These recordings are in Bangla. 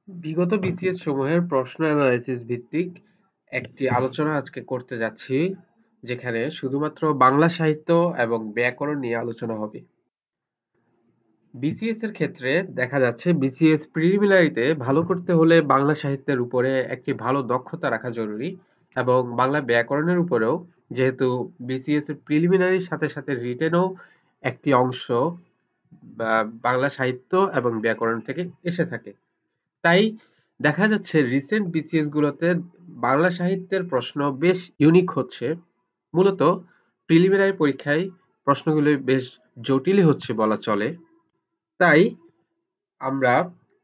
বিগত বিসিএস সমূহের প্রশ্ন অ্যানালাইসিস ভিত্তিক একটি আলোচনা আজকে করতে যাচ্ছি, যেখানে শুধুমাত্র বাংলা সাহিত্য এবং ব্যাকরণ নিয়ে আলোচনা হবে। বিসিএস এর ক্ষেত্রে দেখা যাচ্ছে বিসিএস প্রিলিমিনারিতে ভালো করতে হলে বাংলা সাহিত্যের উপরে একটি ভালো দক্ষতা রাখা জরুরি এবং বাংলা ব্যাকরণের উপরেও, যেহেতু বিসিএস এর প্রিলিমিনারির সাথে সাথে রিটেনও একটি অংশ বাংলা সাহিত্য এবং ব্যাকরণ থেকে এসে থাকে। তাই দেখা যাচ্ছে রিসেন্ট বিসিএস গুলোতে বাংলা সাহিত্যের প্রশ্ন বেশ ইউনিক হচ্ছে। মূলত প্রিলিমিনারি পরীক্ষায় প্রশ্নগুলো বেশ জটিলই হচ্ছে বলা চলে। তাই আমরা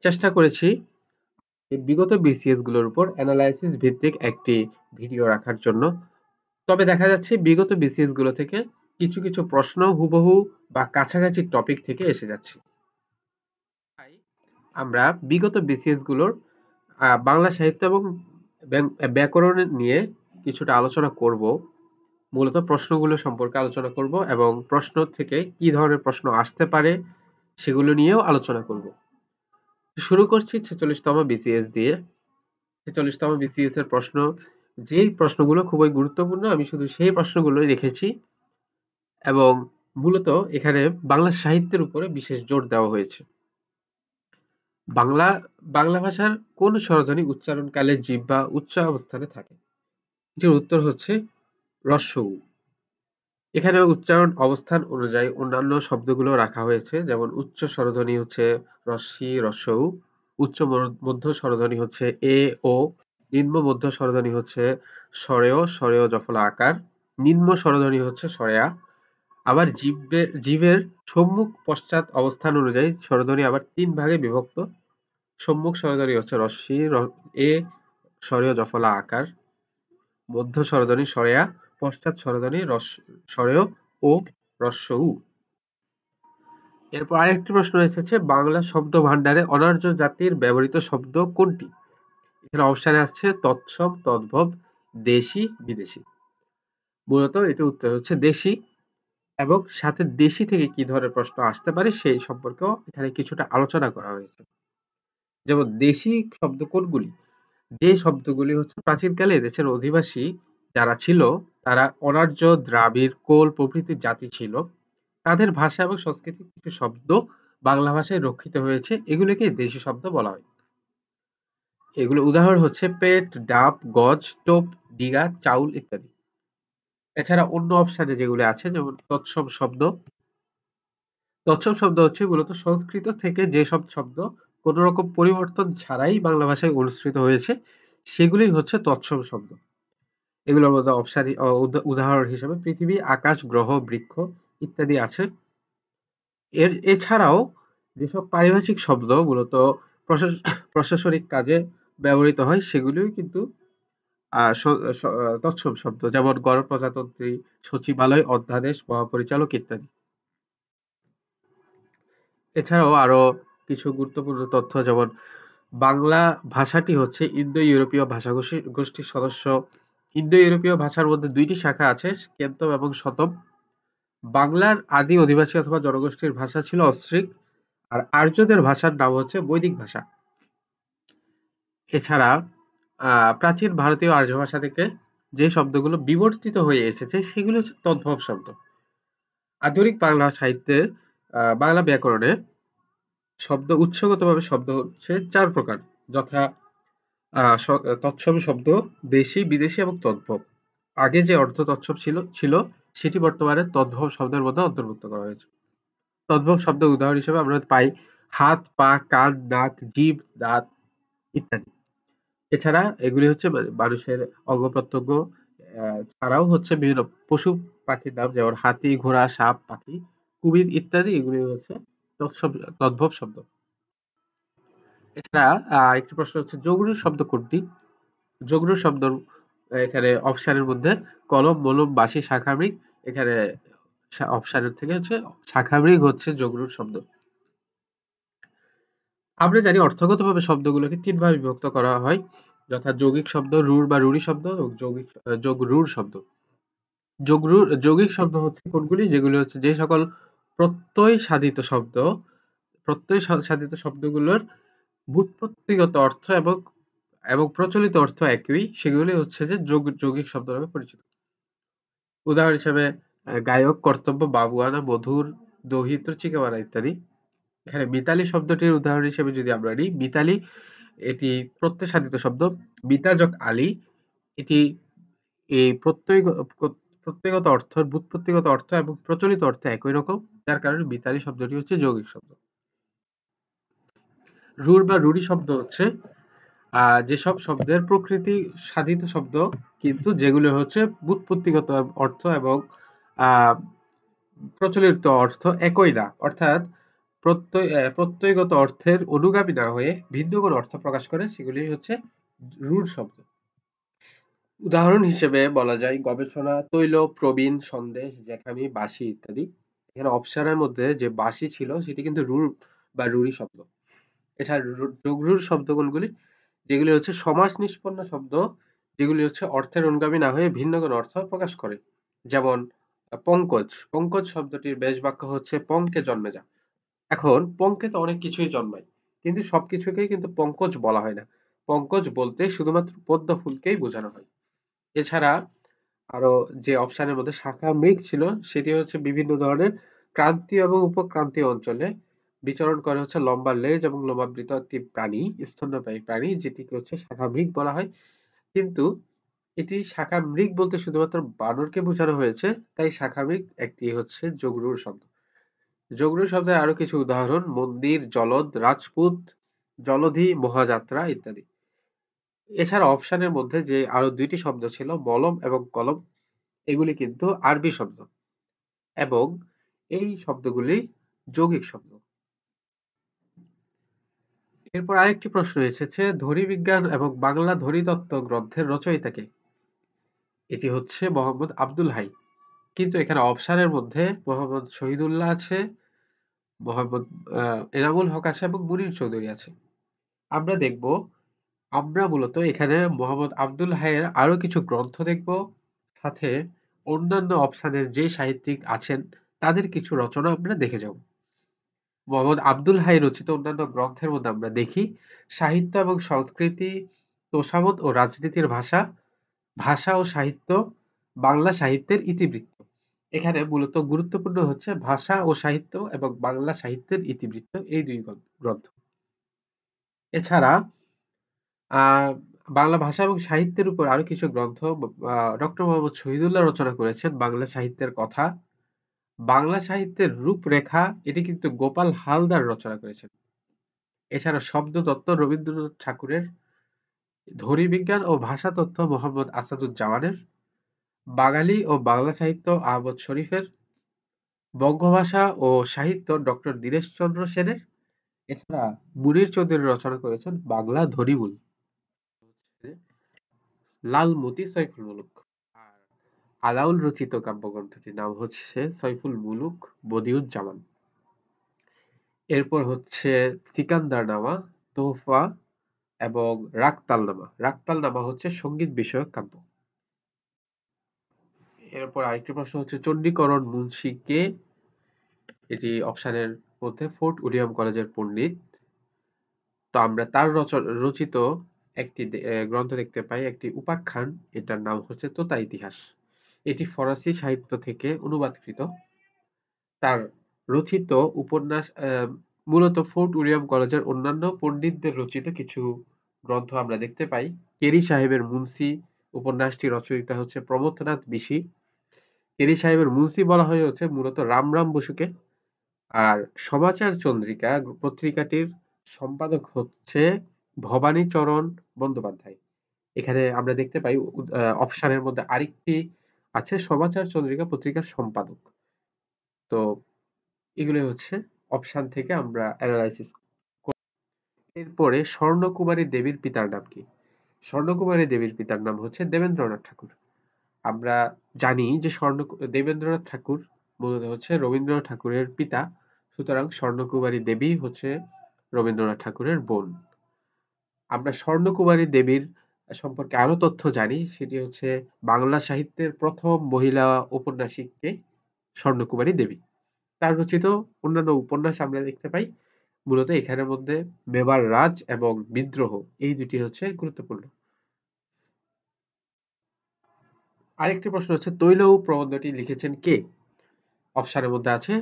চেষ্টা করেছি বিগত বিসিএস গুলোর উপর অ্যানালাইসিস ভিত্তিক একটি ভিডিও রাখার জন্য। তবে দেখা যাচ্ছে বিগত বিসিএস গুলো থেকে কিছু কিছু প্রশ্ন হুবহু বা কাছাকাছি টপিক থেকে এসে যাচ্ছে। তাই আমরা বিগত বিসিএস গুলোর বাংলা সাহিত্য এবং ব্যাকরণ নিয়ে কিছুটা আলোচনা করব। মূলত প্রশ্নগুলো সম্পর্কে আলোচনা করব এবং প্রশ্ন থেকে কি ধরনের প্রশ্ন আসতে পারে সেগুলো নিয়েও আলোচনা করব। শুরু করছি 46তম বিসিএস দিয়ে। 46তম বিসিএস এর প্রশ্ন, যেই প্রশ্নগুলো খুবই গুরুত্বপূর্ণ, আমি শুধু সেই প্রশ্নগুলোই রেখেছি এবং মূলত এখানে বাংলা সাহিত্যের উপরে বিশেষ জোর দেওয়া হয়েছে। বাংলা বাংলা ভাষার কোন স্বরধ্বনি উচ্চারণকালে জিহ্বা উচ্চ অবস্থানে থাকে? এটির উত্তর হচ্ছে উ। এখানে উচ্চারণ অবস্থান অনুযায়ী অন্যান্য শব্দগুলো রাখা হয়েছে, যেমন উচ্চ স্বরধ্বনি হচ্ছে রস্বই উ, উচ্চ মধ্য স্বরধ্বনি হচ্ছে এ ও, নিম্ন মধ্য স্বরধ্বনি হচ্ছে স্বরেয় জফলা আকার, নিম্ন স্বরধ্বনি হচ্ছে স্বরেয়া। আবার জিভের সম্মুখ পশ্চাৎ অবস্থান অনুযায়ী স্বরধ্বনি আবার ৩ ভাগে বিভক্ত। সম্মুখ স্বরধ্বনি হচ্ছে রস্বই এ, স্বরেয় জফলা আকার, মধ্য স্বরধ্বনি স্বরেয়া, পশ্চাৎ স্বরধ্বনি স্বরেয় ও হ্রস্ব উ। এরপর আরেকটি প্রশ্ন এসেছে, বাংলা শব্দ ভান্ডারে অনার্য জাতির ব্যবহৃত শব্দ কোনটি? এখানে অপশনে আসছে তৎসম, তদ্ভব, দেশি, বিদেশি। মূলত এটির উত্তর হচ্ছে দেশি, এবং সাথে দেশি থেকে কি ধরনের প্রশ্ন আসতে পারে সেই সম্পর্কেও এখানে কিছুটা আলোচনা করা হয়েছে। যেমন দেশি শব্দ কোনগুলি? যে শব্দগুলি হচ্ছে প্রাচীনকালে এদেশের অধিবাসী যারা ছিল, তারা অনার্য, দ্রাবিড়, কোল প্রভৃতি জাতি ছিল, তাদের ভাষা এবং সংস্কৃতির কিছু শব্দ বাংলা ভাষায় রক্ষিত হয়েছে, এগুলোকে দেশি শব্দ বলা হয়। এগুলো উদাহরণ হচ্ছে পেট, ডাব, গজ, টোপ, ডিগা, চাউল ইত্যাদি। এছাড়া অন্য অপশনে যেগুলো আছে, যেমন তৎসম শব্দ। তৎসম শব্দ হচ্ছে মূলত সংস্কৃত থেকে যেসব শব্দ কোন রকম পরিবর্তন ছাড়াই বাংলা ভাষায় অনুসৃত হয়েছে, সেগুলোই হচ্ছে তৎসম শব্দ। এগুলোর মধ্যে উদাহরণ হিসেবে পৃথিবী, আকাশ, গ্রহ, বৃক্ষ ইত্যাদি আছে। এছাড়াও যেসব পারিভাষিক শব্দ মূলত প্রশাসনিক কাজে ব্যবহৃত হয়, সেগুলিও কিন্তু তৎসম শব্দ, যেমন গণপ্রজাতন্ত্রী, সচিবালয়, অধ্যাদেশ, মহাপরিচালক ইত্যাদি। এছাড়াও আরো কিছু গুরুত্বপূর্ণ তথ্য, যেমন বাংলা ভাষাটি হচ্ছে ইন্দো ইউরোপীয় ভাষা গোষ্ঠীর সদস্য। ইন্দো ইউরোপীয় ভাষার মধ্যে ২টি শাখা আছে, কেন্তম এবং শতম। বাংলার আদি অধিবাসী অথবা জনগোষ্ঠীর ভাষা ছিল অস্ট্রিক, আর আর্যদের ভাষার নাম হচ্ছে বৈদিক ভাষা। এছাড়া প্রাচীন ভারতীয় আর্য ভাষা থেকে যে শব্দগুলো বিবর্তিত হয়ে এসেছে সেগুলো হচ্ছে তদ্ভব শব্দ। আধুনিক বাংলা সাহিত্যে বাংলা ব্যাকরণে শব্দ উৎসগতভাবে শব্দ হচ্ছে ৪ প্রকার, যথা তৎসম শব্দ, দেশি, বিদেশি এবং তদ্ভব। আগে যে অর্ধ তৎসম ছিল সেটি বর্তমানে তদ্ভব শব্দের মধ্যে অন্তর্ভুক্ত করা হয়েছে। তদ্ভব শব্দ উদাহরণ হিসেবে আমরা পাই হাত, পা, কান, নাক, জিভ, দাঁত ইত্যাদি। এছাড়া এগুলি হচ্ছে মানুষের অঙ্গ প্রত্যঙ্গ ছাড়াও হচ্ছে বিভিন্ন পশু পাখির নাম, যেমন হাতি, ঘোড়া, সাপ, পাখি, কুমির ইত্যাদি, এগুলি হচ্ছে তদ্ভব শব্দ। এছাড়া একটি প্রশ্ন হচ্ছে যোগরূঢ় শব্দ কোনটি? যোগরূঢ় শব্দ এখানে অপশনের মধ্যে কলম, মলম, বাঁশি, শাখামৃগ। এখানে অপশনের থেকে হচ্ছে শাখামৃগ হচ্ছে যোগরূঢ় শব্দ। আমরা জানি অর্থগতভাবে শব্দগুলোকে ৩ ভাবে বিভক্ত করা হয়, যথা যৌগিক শব্দ, রূঢ় বা রূঢ়ি শব্দ এবং যোগরূঢ় শব্দ। যৌগিক শব্দ হচ্ছে কোনগুলি? যেগুলি হচ্ছে যে সকল প্রত্যয় সাধিত শব্দগুলোর ব্যুৎপত্তিগত অর্থ এবং এবং প্রচলিত অর্থ একই, সেগুলি হচ্ছে যে যৌগিক শব্দ নামে পরিচিত। উদাহরণ হিসেবে গায়ক, কর্তব্য, বাবুয়ানা, মধুর, দৌহিত্র, চিকামারা ইত্যাদি। এখানে মিতালি শব্দটির উদাহরণ হিসেবে যদি আমরা নিই, মিতালি এটি প্রত্যয় সাধিত শব্দ। মিতা যোগ আলী, এটি এই প্রত্যয়গত অর্থ, ব্যুৎপত্তিগত অর্থ এবং প্রচলিত অর্থ একই রকম, যার কারণে মিতালি শব্দটি হচ্ছে যৌগিক শব্দ। রুর বা রুড়ি শব্দ হচ্ছে যেসব শব্দের প্রকৃতি সাধিত শব্দ, কিন্তু যেগুলো হচ্ছে ব্যুৎপত্তিগত অর্থ এবং প্রচলিত অর্থ একই না, অর্থাৎ প্রত্যয়গত অর্থের অনুগামী না হয়ে ভিন্ন কোনো অর্থ প্রকাশ করে, সেগুলি হচ্ছে রূঢ় শব্দ। উদাহরণ হিসেবে বলা যায় গবেষণা, তৈল, প্রবীণ, সন্দেশ, জ্যাঠামি, বাসি ইত্যাদি। এখানে অপশনের মধ্যে যে বাসি ছিল সেটি কিন্তু রূঢ় বা রুড়ি শব্দ। এছাড়া যোগরূঢ় শব্দ কোনগুলি? যেগুলি হচ্ছে সমাস নিষ্পন্ন শব্দ, যেগুলি হচ্ছে অর্থের অনুগামী না হয়ে ভিন্ন কোনো অর্থ প্রকাশ করে। যেমন পঙ্কজ, পঙ্কজ শব্দটির বেশ বাক্য হচ্ছে পঙ্কে জন্মে যা। এখন পঙ্কে তো অনেক কিছুই জন্মায়, কিন্তু সবকিছুকেই কিন্তু পঙ্কজ বলা হয় না। পঙ্কজ বলতে শুধুমাত্র পদ্ম ফুলকেই বোঝানো হয়। এছাড়া আরো যে অপশনের মধ্যে শাখা মৃগ ছিল, সেটি হচ্ছে বিভিন্ন ধরনের ক্রান্তীয় এবং উপক্রান্তীয় অঞ্চলে বিচরণ করে হচ্ছে লম্বা লেজ এবং লোমাবৃত একটি প্রাণী, স্তন্যপায়ী প্রাণী, যেটিকে হচ্ছে শাখা মৃগ বলা হয়। কিন্তু এটি শাখা মৃগ বলতে শুধুমাত্র বানরকে বোঝানো হয়েছে, তাই শাখা মৃগ একটি হচ্ছে যোগরূঢ় শব্দ। যোগরূঢ় শব্দের আরো কিছু উদাহরণ: মন্দির, জলদ, রাজপুত, জলধি, মহাযাত্রা ইত্যাদি। এছাড়া অপশনের মধ্যে যে আরো দুইটি শব্দ ছিল, মলম এবং কলম, এগুলি কিন্তু আরবি শব্দ এবং এই শব্দগুলি যৌগিক শব্দ। এরপর আরেকটি প্রশ্ন এসেছে, ধ্বনি বিজ্ঞান এবং বাংলা ধ্বনিতত্ত্ব গ্রন্থের রচয়িতা কে? এটি হচ্ছে মোহাম্মদ আব্দুল হাই। কিন্তু এখানে অপশনের মধ্যে মোহাম্মদ শহীদুল্লাহ আছে, মোহাম্মদ এনামুল হক আছে এবং মুনির চৌধুরী আছে। আমরা মূলত এখানে মোহাম্মদ আব্দুল হাইয়ের আরো কিছু গ্রন্থ দেখব, সাথে অন্যান্য অপশনের যে সাহিত্যিক আছেন তাদের কিছু রচনা আমরা দেখে যাব। মোহাম্মদ আব্দুল হাই রচিত অন্যান্য গ্রন্থের মধ্যে আমরা দেখি সাহিত্য এবং সংস্কৃতি, তোষামোদ ও রাজনীতির ভাষা, ভাষা ও সাহিত্য, বাংলা সাহিত্যের ইতিবৃত্ত। এখানে মূলত গুরুত্বপূর্ণ হচ্ছে ভাষা ও সাহিত্য এবং বাংলা সাহিত্যের ইতিবৃত্ত, এই দুই গ্রন্থ। এছাড়া বাংলা ভাষা এবং সাহিত্যের উপর আরো কিছু গ্রন্থ ডক্টর মোহাম্মদ শহীদুল্লাহ রচনা করেছেন। বাংলা সাহিত্যের কথা, বাংলা সাহিত্যের রূপরেখা, এটি কিন্তু গোপাল হালদার রচনা করেছেন। এছাড়া শব্দতত্ত্ব রবীন্দ্রনাথ ঠাকুরের, ধ্বনি বিজ্ঞান ও ভাষাতত্ত্ব মোহাম্মদ আসাদুজ্জামানের, বাঙালি ও বাংলা সাহিত্য আহমদ শরীফের, বঙ্গভাষা ও সাহিত্য ডক্টর দীনেশচন্দ্র সেনের। এছাড়া মুনির চৌধুরী রচনা করেছেন বাংলা ধ্বনিমূল, লালমতি সৈফুল মুলুক। আর আলাউল রচিত কাব্যগ্রন্থটির নাম হচ্ছে সৈফুল মুলুক বদিউজ্জামান। এরপর হচ্ছে সিকান্দার নামা, তোহফা এবং রাগতাল নামা। রাগতাল নামা হচ্ছে সঙ্গীত বিষয়ক কাব্য। এরপর আরেকটি প্রশ্ন হচ্ছে চণ্ডীকরণ মুন্সী কে? এটি অপশনের মধ্যে ফোর্ট উইলিয়াম কলেজের পণ্ডিত। তো আমরা তার রচিত একটি গ্রন্থ দেখতে পাই, একটি উপাখ্যান, এটার নাম হচ্ছে তোতা ইতিহাস। এটি ফরাসি সাহিত্য থেকে অনুবাদকৃত। তার রচিত উপন্যাস মূলত ফোর্ট উইলিয়াম কলেজের অন্যান্য পণ্ডিতদের রচিত কিছু গ্রন্থ আমরা দেখতে পাই। কেরি সাহেবের মুন্সি উপন্যাসটি রচয়িতা হচ্ছে প্রমথনাথ বিশি। কেরি সাহেবের মুন্সি বলা হয় হচ্ছে মূলত রামরাম বসুকে। আর সমাচার চন্দ্রিকা পত্রিকাটির সম্পাদক হচ্ছে ভবানীচরণ বন্দ্যোপাধ্যায়। এখানে আমরা দেখতে পাই অপশনের মধ্যে আরেকটি আছে, সমাচার চন্দ্রিকা পত্রিকার সম্পাদক। তো এগুলো হচ্ছে অপশন থেকে আমরা অ্যানালাইসিস। এরপরে স্বর্ণকুমারী দেবীর পিতার নাম কি? স্বর্ণকুমারী দেবীর পিতার নাম হচ্ছে দেবেন্দ্রনাথ ঠাকুর। আমরা জানি যে দেবেন্দ্রনাথ ঠাকুর মূলত হচ্ছে রবীন্দ্রনাথ ঠাকুরের পিতা, সুতরাং স্বর্ণকুমারী দেবী হচ্ছে রবীন্দ্রনাথ ঠাকুরের বোন। আমরা স্বর্ণকুমারী দেবীর সম্পর্কে আরো তথ্য জানি, সেটি হচ্ছে বাংলা সাহিত্যের প্রথম মহিলা ঔপন্যাসিককে স্বর্ণকুমারী দেবী। তার রচিত অন্যান্য উপন্যাস আমরা দেখতে পাই মূলত এখানের মধ্যে মেবার রাজ এবং বিদ্রোহ এই দুটি হচ্ছে গুরুত্বপূর্ণ। আরেকটি প্রশ্ন হচ্ছে তৈল প্রবন্ধটি লিখেছেন কে? অপশনের মধ্যে আছে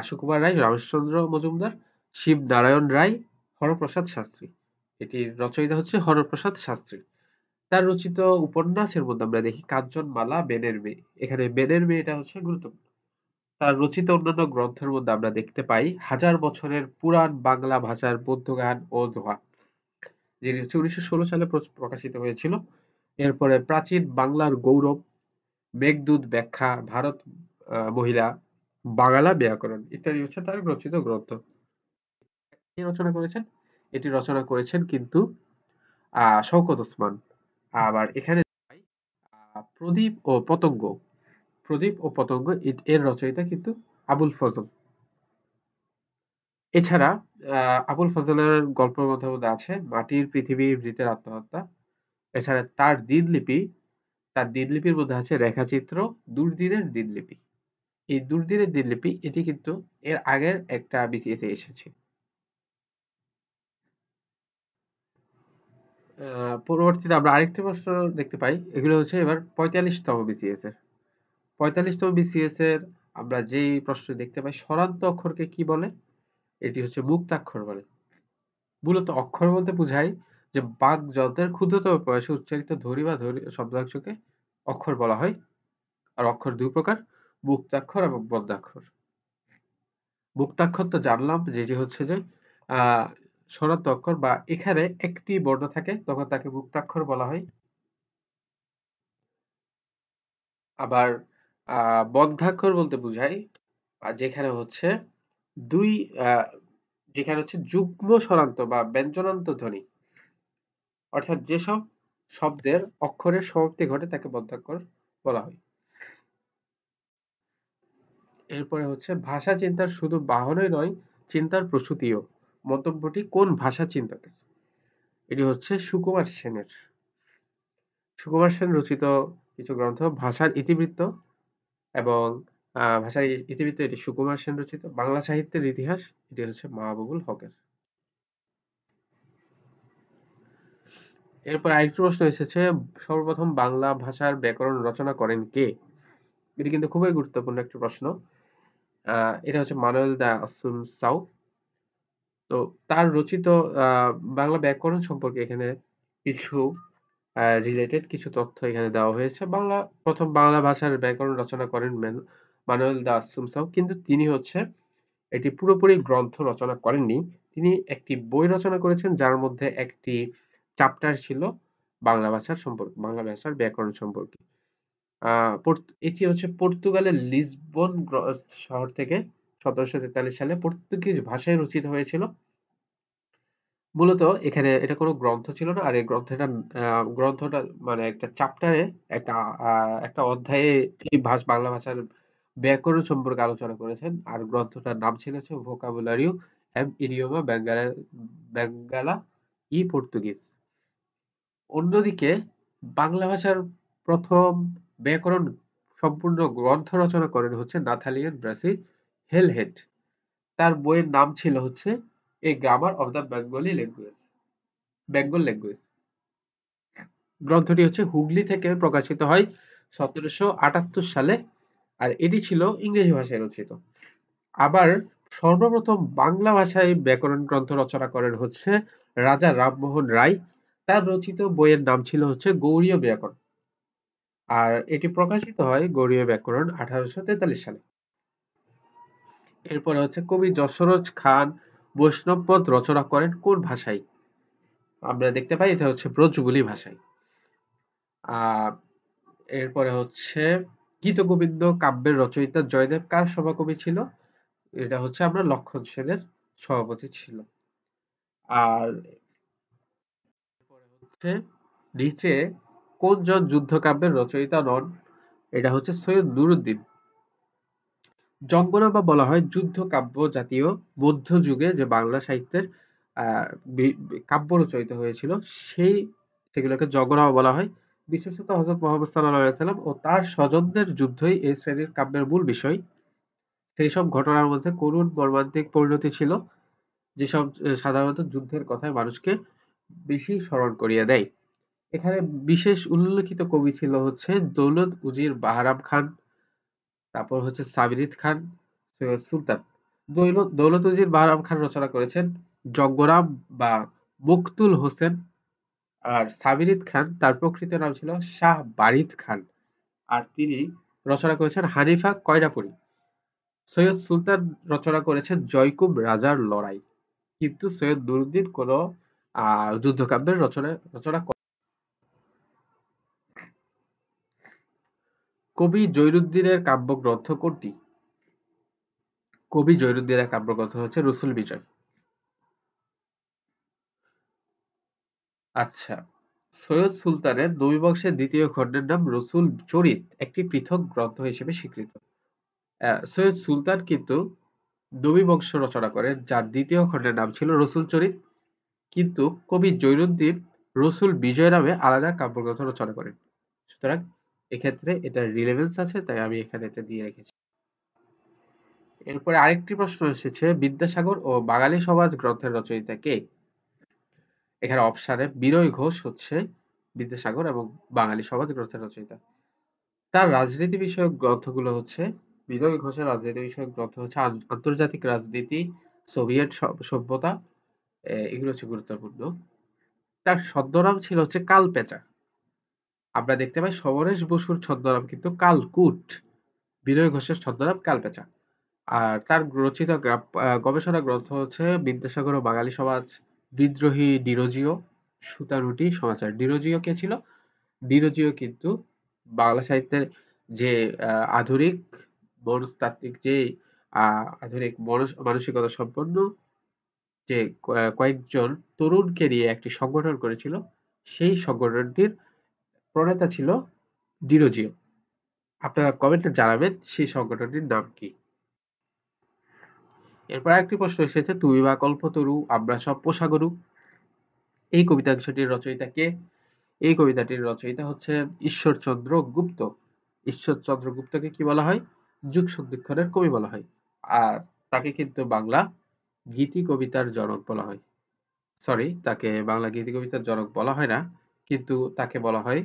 সুকুমার রায়, রমেশচন্দ্র মজুমদার, শিবনারায়ণ রায়, হরপ্রসাদ শাস্ত্রী। এটির রচয়িতা হচ্ছে হরপ্রসাদ শাস্ত্রী। তার রচিত উপন্যাসের মধ্যে আমরা দেখি কাঞ্চনমালা, বেনের মেয়ে। এখানে বেনের মেয়েটা হচ্ছে গুরুত্বপূর্ণ। তার রচিত অন্যান্য গ্রন্থের মধ্যে আমরা দেখতে পাই হাজার বছরের পুরাণ বাংলা ভাষার বৌদ্ধগান ও দোহা, যেটি হচ্ছে 1916 সালে প্রকাশিত হয়েছিল। এরপরে প্রাচীন বাংলার গৌরব, মেঘদূত ব্যাখ্যা, ভারত মহিলা, বাংলা ব্যাকরণ ইত্যাদি হচ্ছে তার রচিত গ্রন্থ। কে রচনা করেছেন? এটি রচনা করেছেন কিন্তু শওকত ওসমান। আবার এখানে প্রদীপ ও পতঙ্গ, প্রদীপ ও পতঙ্গ এর রচয়িতা কিন্তু আবুল ফজল। এছাড়া আবুল ফজলের গল্পের মধ্যে আছে মাটির পৃথিবী, মৃতের আত্মহত্যা। এছাড়া তার দিনলিপির মধ্যে আছে রেখাচিত্র, দুর্দিনের দিনলিপি। এই দুর্দিনের দিনলিপি এটি কিন্তু এর আগের একটা বিসিএস এ এসেছে। পরবর্তীতে আমরা আরেকটি প্রশ্ন দেখতে পাই। এগুলো হচ্ছে এবার ৪৫তম বিসিএস এর। ৪৫তম বিসিএস এর আমরা যেই প্রশ্ন দেখতে পাই স্বরান্ত অক্ষরকে কি বলে? এটি হচ্ছে মুক্তাক্ষর বলে। মূলত অক্ষর বলতে বোঝায় যে বাক যন্ত্রের ক্ষুদ্রতম প্রয়াসে উচ্চারিত ধ্বনি বা শব্দাংশকে অক্ষর বলা হয়। আর অক্ষর দুই প্রকার, মুক্তাক্ষর এবং বদ্ধাক্ষর। মুক্তাক্ষর তো জানলাম, যেটি হচ্ছে যে স্বরান্ত অক্ষর বা এখানে একটি বর্ণ থাকে তখন তাকে মুক্তাক্ষর বলা হয়। আবার বদ্ধাক্ষর বলতে বোঝায় যেখানে হচ্ছে দুই যেখানে হচ্ছে যুগ্ম স্বরান্ত বা ব্যঞ্জনান্ত ধ্বনি, অর্থাৎ যেসব শব্দের অক্ষরের সমাপ্তি ঘটে তাকে বদ্ধাক্ষর বলা হয়। এরপরে হচ্ছে ভাষা চিন্তার শুধু বাহনই নয়, চিন্তার প্রসূতিও। মন্তব্যটি কোন ভাষা চিন্তকের? এটি হচ্ছে সুকুমার সেনের। সুকুমার সেন রচিত কিছু গ্রন্থ ভাষার ইতিবৃত্ত এবং ভাষার ইতিবৃত্ত এটি সুকুমার সেন রচিত। বাংলা সাহিত্যের ইতিহাস এটি হচ্ছে মাহবুবুল হকের। এরপর আরেকটি প্রশ্ন এসেছে সর্বপ্রথম বাংলা ভাষার ব্যাকরণ রচনা করেন কে? এটি কিন্তু খুবই গুরুত্বপূর্ণ একটি প্রশ্ন। এটা হচ্ছে মানুয়েল দা আসুনসাও। তো তার রচিত বাংলা ব্যাকরণ সম্পর্কে এখানে কিছু রিলেটেড কিছু তথ্য এখানে দেওয়া হয়েছে। প্রথম বাংলা ভাষার ব্যাকরণ রচনা করেন মানুয়েল দা আসুনসাও, কিন্তু তিনি হচ্ছে এটি পুরোপুরি গ্রন্থ রচনা করেননি। তিনি একটি বই রচনা করেছেন যার মধ্যে একটি চ্যাপ্টার ছিল বাংলা ভাষার ব্যাকরণ সম্পর্কে। এটি হচ্ছে পর্তুগালের লিসবন শহর থেকে ১৭৪৩ সালে পর্তুগিজ ভাষায় রচিত হয়েছিল। মূলত এখানে এটা কোনো গ্রন্থ ছিল না। আর এই গ্রন্থটা মানে একটা চ্যাপ্টারে একটা অধ্যায়ে এই বাংলা ভাষার ব্যাকরণ সম্পর্কে আলোচনা করেছেন। আর গ্রন্থটার নাম ছিল হচ্ছে ভোকাবুলারিও এন্ড ইডিওমা বেঙ্গালা ই পর্তুগিজ। অন্যদিকে বাংলা ভাষার প্রথম ব্যাকরণ সম্পূর্ণ গ্রন্থ রচনা করেন হচ্ছে নাথালিয়ান ব্রাসি হেলহেড। তার বইয়ের নাম ছিল হচ্ছে a grammar of the Bengal language. গ্রন্থটি হচ্ছে হুগলি থেকে প্রকাশিত হয় ১৭৭৮ সালে। আর এটি ছিল ইংরেজি ভাষায় রচিত। আবার সর্বপ্রথম বাংলা ভাষায় ব্যাকরণ গ্রন্থ রচনা করেন হচ্ছে রাজা রামমোহন রায়। তার রচিত বইয়ের নাম ছিল হচ্ছে গৌড়ীয় ব্যাকরণ। আর এটি প্রকাশিত হয় গৌড়ীয় ব্যাকরণ ১৮৪৩ সালে। এরপরে হচ্ছে কবি যশোরজ খান বৈষ্ণবপদ রচনা করেন কোন ভাষায়? আমরা দেখতে পাই এটা হচ্ছে ব্রজবুলি ভাষায়। এরপরে হচ্ছে গীতগোবিন্দ কাব্যের রচয়িতা জয়দেব কার সভাকবি ছিল? এটা হচ্ছে আমরা লক্ষণ সেনের সভাপতি ছিল। আর হচ্ছে নিচে কোন জন যুদ্ধ কাব্যের রচয়িতা নন? এটা হচ্ছে সৈয়দ নুরুদ্দিন। জঙ্গনামা বলা হয় যুদ্ধ কাব্য জাতীয় মধ্যযুগে যে বাংলা সাহিত্যের কাব্য রচয়িত হয়েছিল সেগুলোকে জঙ্গনামা বলা হয়। বিশেষত হযরত মুহাম্মদ সাল্লাল্লাহু আলাইহি ওয়াসাল্লাম ও তার স্বজনদের যুদ্ধই এই শ্রেণীর কাব্যের মূল বিষয়। সেই সব ঘটনার মধ্যে করুণ মর্মান্তিক পরিণতি ছিল, যেসব সাধারণত যুদ্ধের কথায় মানুষকে বেশি স্মরণ করিয়ে দেয়। এখানে বিশেষ উল্লেখিত কবি ছিল হচ্ছে দৌলত উজির বাহারাম খান, তারপর হচ্ছে সাবিরিদ খান, সৈয়দ সুলতান। দৌলত উজির বাহারাম খান রচনা করেছেন জঙ্গরাম বা মুকতুল হোসেন, আর সাবিরিদ খান তার প্রকৃত নাম ছিল শাহ বারিদ খান, আর তিনি রচনা করেছেন হানিফা কয়রাপুরী। সৈয়দ সুলতান রচনা করেছেন জয়কুব রাজার লড়াই, কিন্তু সৈয়দ নুরউদ্দিন কোন যুদ্ধকাব্যের রচনা কবি জয়নুদ্দিনের কাব্যগ্রন্থ কোনটি? কবি জয়নুদ্দিনের কাব্যগ্রন্থ হচ্ছে রসুল বিজয়। আচ্ছা, সৈয়দ সুলতানের নবীবংশের দ্বিতীয় খণ্ডের নাম রসুল চরিত, একটি পৃথক গ্রন্থ হিসেবে স্বীকৃত। সৈয়দ সুলতান কিন্তু নবীবংশ রচনা করেন, যার দ্বিতীয় খণ্ডের নাম ছিল রসুল চরিত, কিন্তু কবি জৈনুদ্দিন রসুল বিজয় নামে আলাদা কাব্যগ্রন্থ রচনা করেন। সুতরাং এক্ষেত্রে এটার রিলেভেন্স আছে, তাই আমি এখানে এটা দিয়ে রেখেছি। এরপরে আরেকটি প্রশ্ন এসেছে, বিদ্যাসাগর ও বাঙালি সমাজ গ্রন্থের রচয়িতা কে? এখানে অপশনে বিনয় ঘোষ হচ্ছে বিদ্যাসাগর এবং বাঙালি সমাজ গ্রন্থের রচয়িতা। তার রাজনীতি বিষয়ক গ্রন্থগুলো হচ্ছে, বিনয় ঘোষের রাজনীতি বিষয়ক গ্রন্থ হচ্ছে আন্তর্জাতিক রাজনীতি, সোভিয়েত সভ্যতা, এগুলো হচ্ছে গুরুত্বপূর্ণ। তার ছদ্মনাম ছিল হচ্ছে কালপেঁচা। আমরা দেখতে পাই সমরেশ বসুর ছদ্মনাম কিন্তু কালকুট, বিনয় ঘোষের ছদ্মনাম কালপেঁচা। আর তার রচিত গবেষণা গ্রন্থ হচ্ছে বিদ্যাসাগর ও বাঙালি সমাজ, বিদ্রোহী ডিরোজিও, সুতানুটি সমাচার। ডিরোজিও কে ছিল? ডিরোজিও কিন্তু বাংলা সাহিত্যের যে আধুনিক মনস্তাত্ত্বিক, যে আধুনিক মানসিকতা সম্পন্ন যে কয়েকজন তরুণকে নিয়ে একটি সংগঠন করেছিল, সেই সংগঠনটির প্রণেতা ছিল ডিরোজিও। আপনারা কমেন্টে জানাবেন সেই সংগঠনটির নাম কি। এরপর আরেকটি প্রশ্ন এসেছে, তুমি বা কল্পতরু আমরা সব পোষাগরু, এই কবিতাংশটির রচয়িতা কে? এই কবিতাটির রচয়িতা হচ্ছে ঈশ্বরচন্দ্র গুপ্ত। ঈশ্বরচন্দ্র গুপ্তকে কি বলা হয়? যুগ সন্ধিক্ষণের কবি বলা হয়। আর তাকে কিন্তু বাংলা গীতি কবিতার জনক বলা হয়। সরি, তাকে বাংলা গীতি কবিতার জনক বলা হয় না, কিন্তু তাকে বলা হয়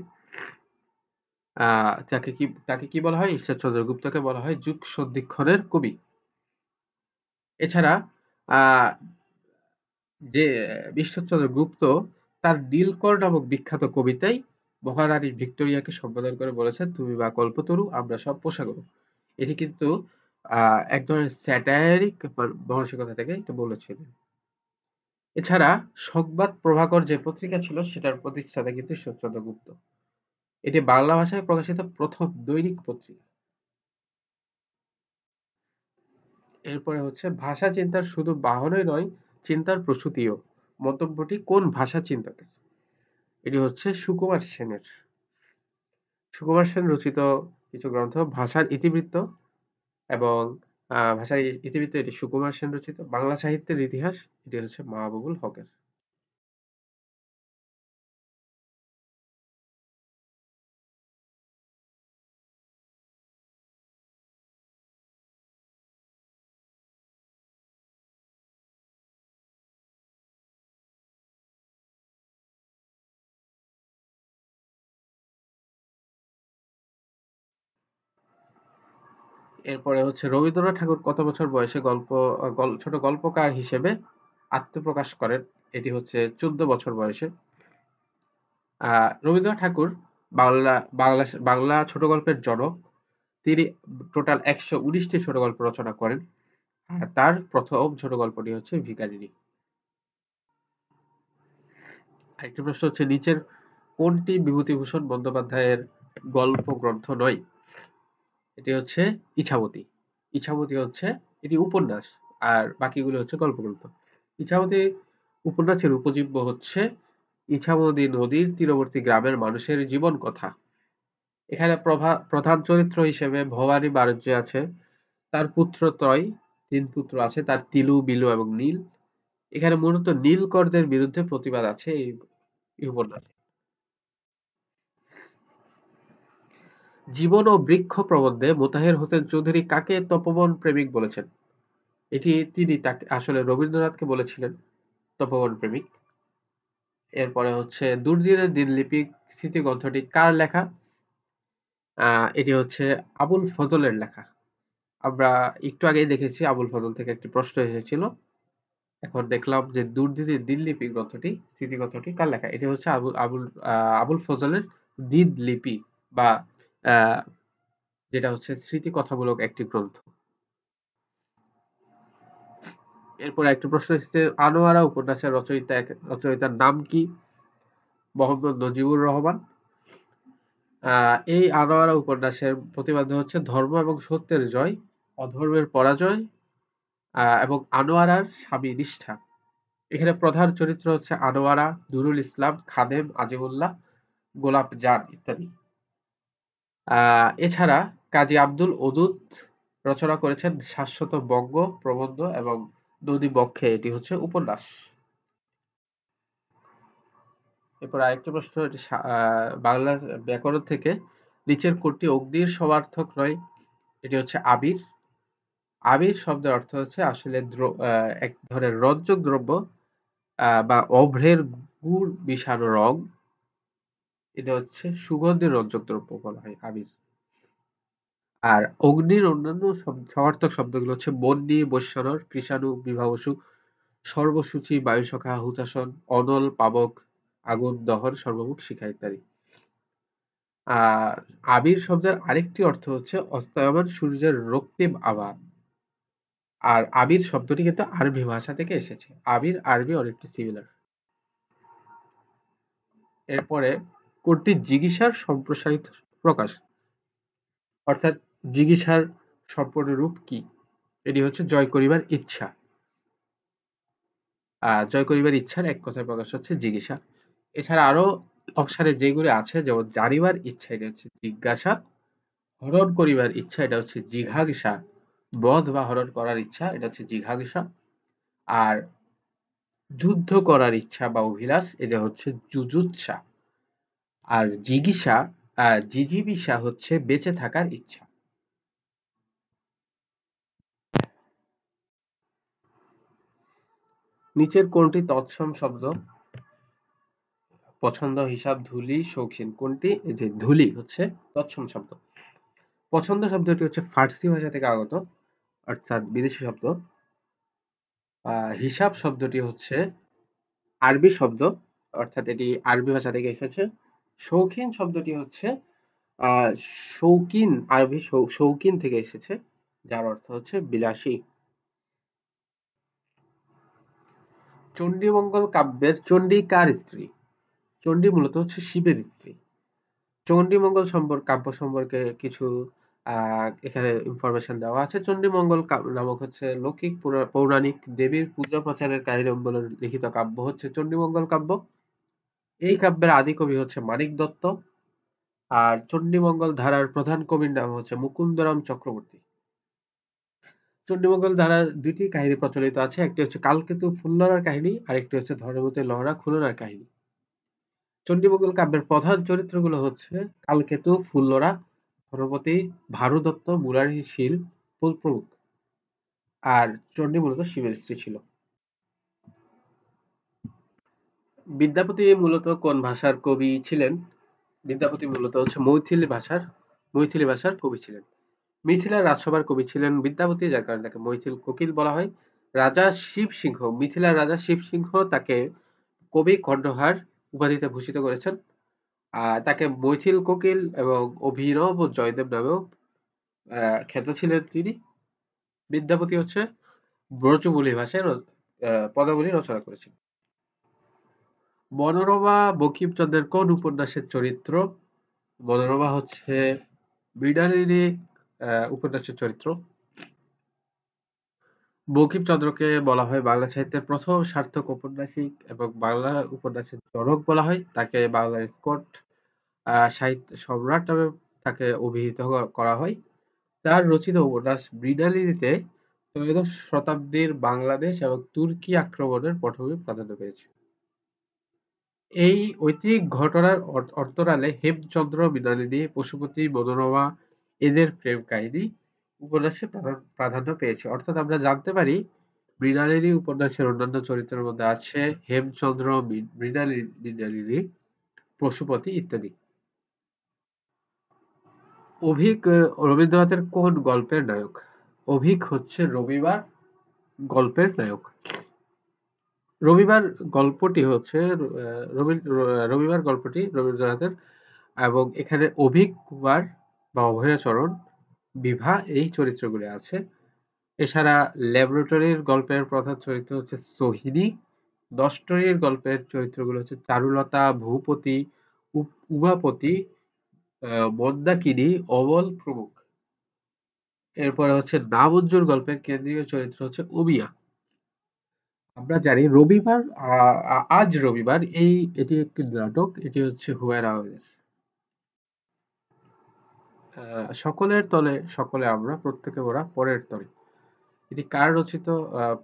তাকে কি বলা হয়? ঈশ্বরচন্দ্র গুপ্তকে বলা হয় যুগ সন্ধিক্ষণের কবি। এছাড়া আহ যে ঈশ্বরচন্দ্র গুপ্ত তার নীলকর নামক বিখ্যাত কবিতায় মহারানী ভিক্টোরিয়াকে সম্বোধন করে বলেছেন, তুমি বা কল্পতরু আমরা সব পোষাগরু। এটি কিন্তু এক ধরনের স্যাটারিক মানসিকতা থেকে এটা বলেছিলেন। এছাড়া সংবাদ প্রভাকর যে পত্রিকা ছিল, সেটার প্রতিষ্ঠাতা কিন্তু ঈশ্বরচন্দ্র গুপ্ত। এটি বাংলা ভাষায় প্রকাশিত প্রথম দৈনিক পত্রিকা। এরপরে হচ্ছে, ভাষা চিন্তার শুধু বাহনই নয়, চিন্তার প্রসূতিও। মন্তব্যটি কোন ভাষা চিন্তকের? এটি হচ্ছে সুকুমার সেনের। সুকুমার সেন রচিত কিছু গ্রন্থ, ভাষার ইতিবৃত্ত এবং ভাষার ইতিবৃত্ত, এটি সুকুমার সেন রচিত। বাংলা সাহিত্যের ইতিহাস, এটি হচ্ছে মাহবুবুল হকের। এরপরে হচ্ছে, রবীন্দ্রনাথ ঠাকুর কত বছর বয়সে ছোট গল্পকার হিসেবে আত্মপ্রকাশ করেন? এটি হচ্ছে 14 বছর বয়সে। রবীন্দ্রনাথ ঠাকুর বাংলা বাংলা বাংলা ছোট গল্পের জনক। তিনি টোটাল 119টি ছোট গল্প রচনা করেন, আর তার প্রথম ছোট গল্পটি হচ্ছে ভিখারিনী। আরেকটি প্রশ্ন হচ্ছে, নিচের কোনটি বিভূতিভূষণ বন্দ্যোপাধ্যায়ের গল্প গ্রন্থ নয়? এটি হচ্ছে ইছামতি। ইছামতি হচ্ছে, এটি উপন্যাস, আর বাকিগুলো হচ্ছে গল্প গ্রন্থ। ইছামতি উপন্যাসের উপজীব্য হচ্ছে ইছামতি নদীর তীরবর্তী গ্রামের মানুষের জীবন কথা। এখানে প্রধান চরিত্র হিসেবে ভবানী বাণিজ্য আছে, তার পুত্র ত্রয়, 3 পুত্র আছে তার, তিলু, বিলু এবং নীল। এখানে মূলত নীলকরদের বিরুদ্ধে প্রতিবাদ আছে এই উপন্যাসে। জীবন ও বৃক্ষ প্রবন্ধে মোতাহের হোসেন চৌধুরী কাকে তপোবন প্রেমিক বলেছেন? তিনি তাকে আসলে রবীন্দ্রনাথকে বলেছিলেন তপোবন প্রেমিক। এরপরে হচ্ছে দুর্দিনের দিনলিপি স্মৃতিগ্রন্থটি কার লেখা? এটি হচ্ছে আবুল ফজলের লেখা। আমরা একটু আগেই দেখেছি আবুল ফজল থেকে একটি প্রশ্ন এসেছিল। এখন দেখলাম যে দুর্দিনের দিনলিপি গ্রন্থটি স্মৃতিগ্রন্থটি কার লেখা? এটি হচ্ছে আবুল ফজলের দিনলিপি বা যেটা হচ্ছে স্মৃতিকথামূলক একটি গ্রন্থ। এরপর একটি প্রশ্ন এসেছে, আনোয়ারা উপন্যাসের রচয়িতার নাম কি? মোহাম্মদ নজিবুর রহমান। এই আনোয়ারা উপন্যাসের প্রতিপাদ্য হচ্ছে ধর্ম এবং সত্যের জয়, অধর্মের পরাজয় এবং আনোয়ারার স্বামী নিষ্ঠা। এখানে প্রধান চরিত্র হচ্ছে আনোয়ারা, নুরুল ইসলাম, খাদেম, আজিমুল্লাহ, গোলাপ জান ইত্যাদি। এছাড়া কাজী আব্দুল ওদুদ রচনা করেছেন শাশ্বত বঙ্গ, প্রবন্ধ এবং নদী বক্ষে, এটি হচ্ছে উপন্যাস। এরপর আরেকটি প্রশ্ন, এটি বাংলা ব্যাকরণ থেকে নিচের কোনটি অগ্নির সমার্থক নয়? এটি হচ্ছে আবির। আবির শব্দের অর্থ হচ্ছে আসলে এক ধরনের রঞ্জক দ্রব্য বা অভ্রের গুড় মিশানো রং। এটা হচ্ছে সুগন্ধি রঞ্জক দ্রব্য বলা হয় আবির। আর অগ্নির অন্যান্য সমার্থক শব্দগুলো হচ্ছে বন্যী, বৈশ্বরণ, কৃষাণু, বিভাবসু, সর্বসূচি, বায়ুসখা, হুতাশন, অনল, পাবক, আগুন, দহন, সর্বমুখ, শিখা ইত্যাদি। আবির শব্দের আরেকটি অর্থ হচ্ছে অস্তয়মান সূর্যের রক্তিম আভা। আর আবির শব্দটি কিন্তু আরবি ভাষা থেকে এসেছে। আবির আরবি অনেকটি সিমিলার। এরপরে কোনটি জিগিসার সম্প্রসারিত প্রকাশ? অর্থাৎ জিগিসার সম্পূর্ণ রূপ কি? এটি হচ্ছে জয় করিবার ইচ্ছা। জয় করিবার ইচ্ছার এক কথায় প্রকাশ হচ্ছে জিজ্ঞাসা। এছাড়া আরো অপশনে যেগুলি আছে, যেমন জানিবার ইচ্ছা, এটা হচ্ছে জিজ্ঞাসা। হরণ করিবার ইচ্ছা, এটা হচ্ছে জিঘাংসা। বধ বা হরণ করার ইচ্ছা, এটা হচ্ছে জিঘাংসা। আর যুদ্ধ করার ইচ্ছা বা অভিলাষ, এটা হচ্ছে জুজুৎসা। আর জিজিবিসা হচ্ছে বেঁচে থাকার ইচ্ছা। নিচের কোনটি তৎসম শব্দ? পছন্দ, হিসাব, ধূলি, শৌখিন। কোনটি? এই যে ধূলি হচ্ছে তৎসম শব্দ। পছন্দ শব্দটি হচ্ছে ফার্সি ভাষা থেকে আগত, অর্থাৎ বিদেশি শব্দ। হিসাব শব্দটি হচ্ছে আরবি শব্দ, অর্থাৎ এটি আরবি ভাষা থেকে এসেছে। শৌখিন শব্দটি হচ্ছে শৌকিন, আরবি শৌকিন থেকে এসেছে, যার অর্থ হচ্ছে বিলাসী। চণ্ডীমঙ্গল কাব্যের চণ্ডী কার স্ত্রী? চণ্ডী মূলত হচ্ছে শিবের স্ত্রী। চণ্ডীমঙ্গল কাব্য সম্পর্কে কিছু এখানে ইনফরমেশন দেওয়া আছে। চণ্ডীমঙ্গল নামক হচ্ছে লৌকিক পৌরাণিক দেবীর পূজা প্রচারের কাহিনী অবলম্বনে লিখিত কাব্য হচ্ছে চণ্ডীমঙ্গল কাব্য। এই কাব্যের আদি কবি হচ্ছে মানিক দত্ত। আর চণ্ডীমঙ্গল ধারার প্রধান কবির নাম হচ্ছে মুকুন্দরাম চক্রবর্তী। চণ্ডীমঙ্গল ধারার দুইটি কাহিনী প্রচলিত আছে, একটি হচ্ছে কালকেতু ফুল্লরার কাহিনী, আর একটি হচ্ছে ধর্মবতী লহরা খুলনার কাহিনী। চণ্ডীমঙ্গল কাব্যের প্রধান চরিত্রগুলো হচ্ছে কালকেতু, ফুল্লরা, ধর্মপতি, ভারু দত্ত, মুরারি শীল প্রমুখ। আর চণ্ডী মূলত শিবের স্ত্রী ছিল। বিদ্যাপতি মূলত কোন ভাষার কবি ছিলেন? বিদ্যাপতি মূলত হচ্ছে মৈথিলি ভাষার কবি ছিলেন। মিথিলার রাজসভার কবি ছিলেন বিদ্যাপতি, যার কারণে তাকে মৈথিল কোকিল বলা হয়। মিথিলার রাজা শিব সিংহ তাকে কবি কণ্ঠহার উপাধিতে ভূষিত করেছেন। তাকে মৈথিল কোকিল এবং অভিনব জয়দেব নামেও খ্যাত ছিলেন তিনি। বিদ্যাপতি হচ্ছে ব্রজবুলি ভাষায় পদাবলী রচনা করেছেন। মনোরমা বঙ্কিমচন্দ্রের কোন উপন্যাসের চরিত্র? মনোরমা হচ্ছে মৃণালিনী উপন্যাসের চরিত্র। বঙ্কিমচন্দ্রকে বলা হয় বাংলা সাহিত্যের প্রথম সার্থক ঔপন্যাসিক এবং বাংলা উপন্যাসের জনক বলা হয়। তাকে বাংলার স্কট সাহিত্য সম্রাট নামে তাকে অভিহিত করা হয়। তার রচিত উপন্যাস মৃণালিনীতে ত্রয়োদশ শতাব্দীর বাংলাদেশ এবং তুর্কি আক্রমণের পটভূমি প্রাধান্য পেয়েছে। এই ঐতিহাসিক ঘটনার অন্তরালে হেমচন্দ্র, মৃণালিনী, পশুপতি, মনোরমা এদের প্রেম কাহিনী উপন্যাসে প্রাধান্য পেয়েছে। অর্থাৎ আমরা জানতে পারি মৃণালিনী উপন্যাসের অন্যান্য চরিত্রের মধ্যে আছে হেমচন্দ্র, মৃণালিনী, পশুপতি ইত্যাদি। অভিক রবীন্দ্রনাথের কোন গল্পের নায়ক? অভিক হচ্ছে রবিবার গল্পের নায়ক। রবিবার গল্পটি হচ্ছে রবিবার গল্পটি রবীন্দ্রনাথের, এবং এখানে অভিক কুমার বা অভয়াচরণ, বিভা এই চরিত্রগুলি আছে। এছাড়া ল্যাবরেটরির গল্পের প্রধান চরিত্র হচ্ছে সোহিনী। দশটরির গল্পের চরিত্রগুলো হচ্ছে চারুলতা, ভূপতি, উমাপতি, মন্দাকিনী, অমল প্রমুখ। এরপরে হচ্ছে নামঞ্জুর গল্পের কেন্দ্রীয় চরিত্র হচ্ছে অমিয়া। আমরা জানি রবিবার, আজ রবিবার এটি একটি নাটক। এটি হচ্ছে হুমায়ুন আহমেদের। সকলের তলে সকলে আমরা, প্রত্যেকে ওরা পরের তরে, এটি কার রচিত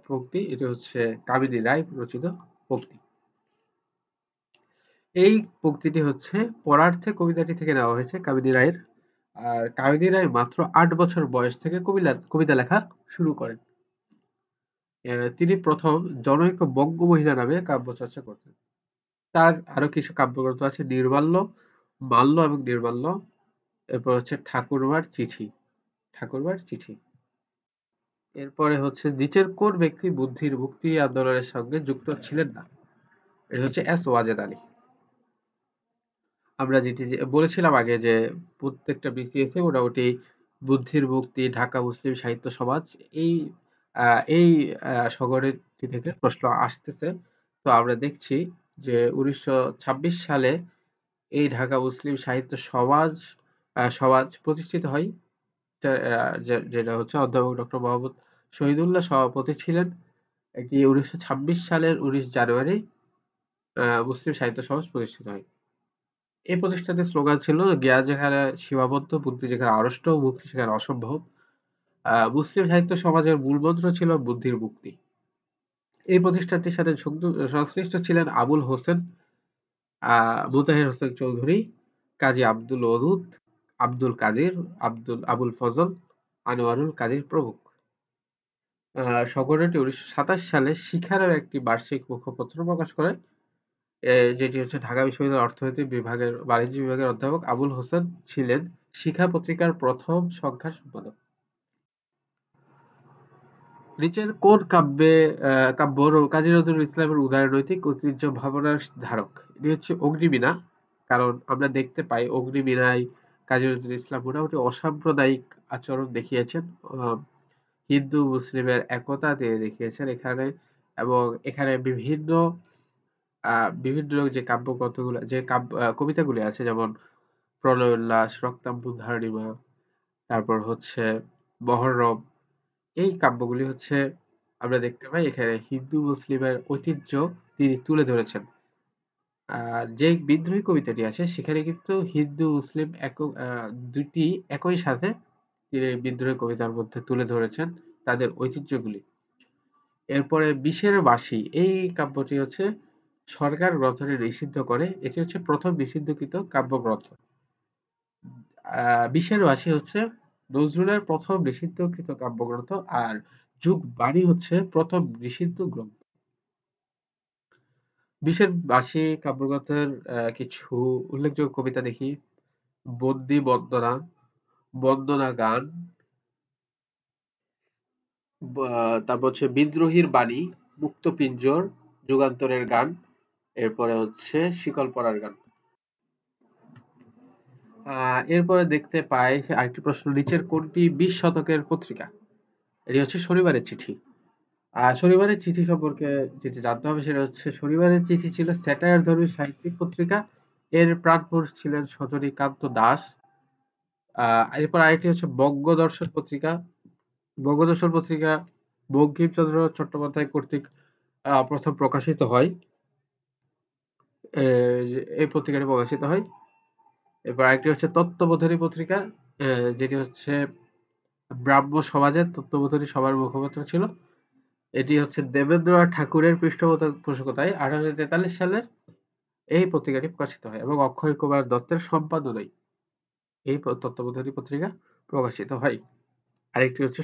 পংক্তি? এটি হচ্ছে কামিনী রায় রচিত পংক্তি। এই পংক্তিটি হচ্ছে পরার্থে কবিতাটি থেকে নেওয়া হয়েছে কামিনী রায়ের। আর কামিনী রায় মাত্র ৮ বছর বয়স থেকে কবিতা লেখা শুরু করেন। তিনি প্রথম জনৈক বঙ্গমহিলা নামে কাব্য চর্চা করতেন। তার আরো কিছু কাব্যগ্রন্থ আছে: নির্মাল্য, মাল্য এবং নির্মাল্য। এরপর হচ্ছে ঠাকুরবার চিঠি। এরপরে হচ্ছে নিচের কোন ব্যক্তি বুদ্ধির মুক্তি আন্দোলনের সঙ্গে যুক্ত ছিলেন না? এটা হচ্ছে এস ওয়াজেদ আলী। আমরা যেটি বলেছিলাম আগে যে প্রত্যেকটা বিসিএস এ মোটামুটি বুদ্ধির মুক্তি, ঢাকা মুসলিম সাহিত্য সমাজ এই এই সংগঠনটি থেকে প্রশ্ন আসতেছে। তো আমরা দেখছি যে 1926 সালে এই ঢাকা মুসলিম সাহিত্য সমাজ প্রতিষ্ঠিত হয়। যেটা হচ্ছে অধ্যাপক ডক্টর মোহাম্মদ শহীদুল্লাহ সভাপতি ছিলেন। এটি 1926 সালের 19 জানুয়ারি মুসলিম সাহিত্য সমাজ প্রতিষ্ঠিত হয়। এই প্রতিষ্ঠানটির স্লোগান ছিল জ্ঞান যেখানে সীমাবদ্ধ, বুদ্ধি যেখানে আড়ষ্ট, মুক্তি সেখানে অসম্ভব। মুসলিম সাহিত্য সমাজের মূলমন্ত্র ছিল বুদ্ধির মুক্তি। এই প্রতিষ্ঠানটির সাথে সংশ্লিষ্ট ছিলেন আবুল হোসেন, মুতাহির হোসেন চৌধুরী, কাজী আব্দুল ওদুদ, আব্দুল কাদির, আবুল ফজল, আনোয়ারুল কাদির প্রমুখ। সংগঠনটি 1927 সালে শিখা নামে একটি বার্ষিক মুখপত্র প্রকাশ করে, যেটি হচ্ছে ঢাকা বিশ্ববিদ্যালয়ের অর্থনীতি বিভাগের বাণিজ্য বিভাগের অধ্যাপক আবুল হোসেন ছিলেন শিখা পত্রিকার প্রথম সংখ্যার সম্পাদক। নিচের কোন কাব্য কাজী নজরুল ইসলামের উদারনৈতিক ঐতিহ্য ভাবনার ধারক? এটি হচ্ছে অগ্নিবীণা। কারণ আমরা দেখতে পাই অগ্নিবীণায় কাজী নজরুল ইসলাম মোটামুটি অসাম্প্রদায়িক আচরণ দেখিয়েছেন। হিন্দু মুসলিমের একতা তিনি দেখিয়েছেন এখানে, এবং এখানে বিভিন্ন যে কাব্যগ্রন্থগুলো, যে কবিতাগুলি আছে, যেমন প্রলয় উল্লাস, রক্তাম্বু ধারণিমা, তারপর হচ্ছে মহরম, এই কাব্যগুলি হচ্ছে আমরা দেখতে পাই এখানে হিন্দু মুসলিমের ঐতিহ্য তিনি তুলে ধরেছেন। আর যে বিদ্রোহী কবিতাটি আছে সেখানে কিন্তু হিন্দু মুসলিম দুটি একই সাথে তিনি বিদ্রোহী কবিতার মধ্যে তুলে ধরেছেন তাদের ঐতিহ্যগুলি। এরপরে বিষের বাঁশি, এই কাব্যটি হচ্ছে সরকার গ্রন্থটি নিষিদ্ধ করে। এটি হচ্ছে প্রথম নিষিদ্ধকৃত কাব্যগ্রন্থ। বিষের বাঁশি হচ্ছে নজরুলের প্রথম নিষিদ্ধকৃত কাব্যগ্রন্থ, আর যুগবাণী হচ্ছে প্রথম নিষিদ্ধ গ্রন্থ। বিষের বাঁশি কাব্যগ্রন্থের কিছু উল্লেখযোগ্য কবিতা দেখি: বন্দী বন্দনা, বন্দনা গান, তারপর হচ্ছে বিদ্রোহীর বাণী, মুক্ত পিঞ্জর, যুগান্তরের গান, এরপরে হচ্ছে শিকল পরার গান। এরপরে দেখতে পাই আরেকটি প্রশ্ন: নিচের কোনটি 20 শতকের পত্রিকা? এটি হচ্ছে শনিবারের চিঠি। শনিবারের চিঠি সম্পর্কে যেটি জানতে হবে সেটা হচ্ছে শনিবারের চিঠি ছিল স্যাটায়ার ধর্মী সাহিত্যিক পত্রিকা। এর প্রাণপুরুষ ছিলেন সজনীকান্ত দাস। এরপর আরেকটি হচ্ছে বঙ্গদর্শন পত্রিকা। বঙ্গদর্শন পত্রিকা বঙ্কিমচন্দ্র চট্টোপাধ্যায় কর্তৃক প্রথম প্রকাশিত হয়। এই পত্রিকাটি প্রকাশিত হয়। এরপর আরেকটি হচ্ছে তত্ত্ববোধিনী পত্রিকা, যেটি হচ্ছে ব্রাহ্ম সমাজের তত্ত্ববোধিনী সভার মুখপাত্র ছিল। এটি হচ্ছে দেবেন্দ্রনাথ ঠাকুরের পৃষ্ঠপোষকতায় 1843 সালের এই পত্রিকাটি প্রকাশিত হয়, এবং অক্ষয় কুমার দত্তের সম্পাদনায় এই তত্ত্ববোধিনী পত্রিকা প্রকাশিত হয়। আরেকটি হচ্ছে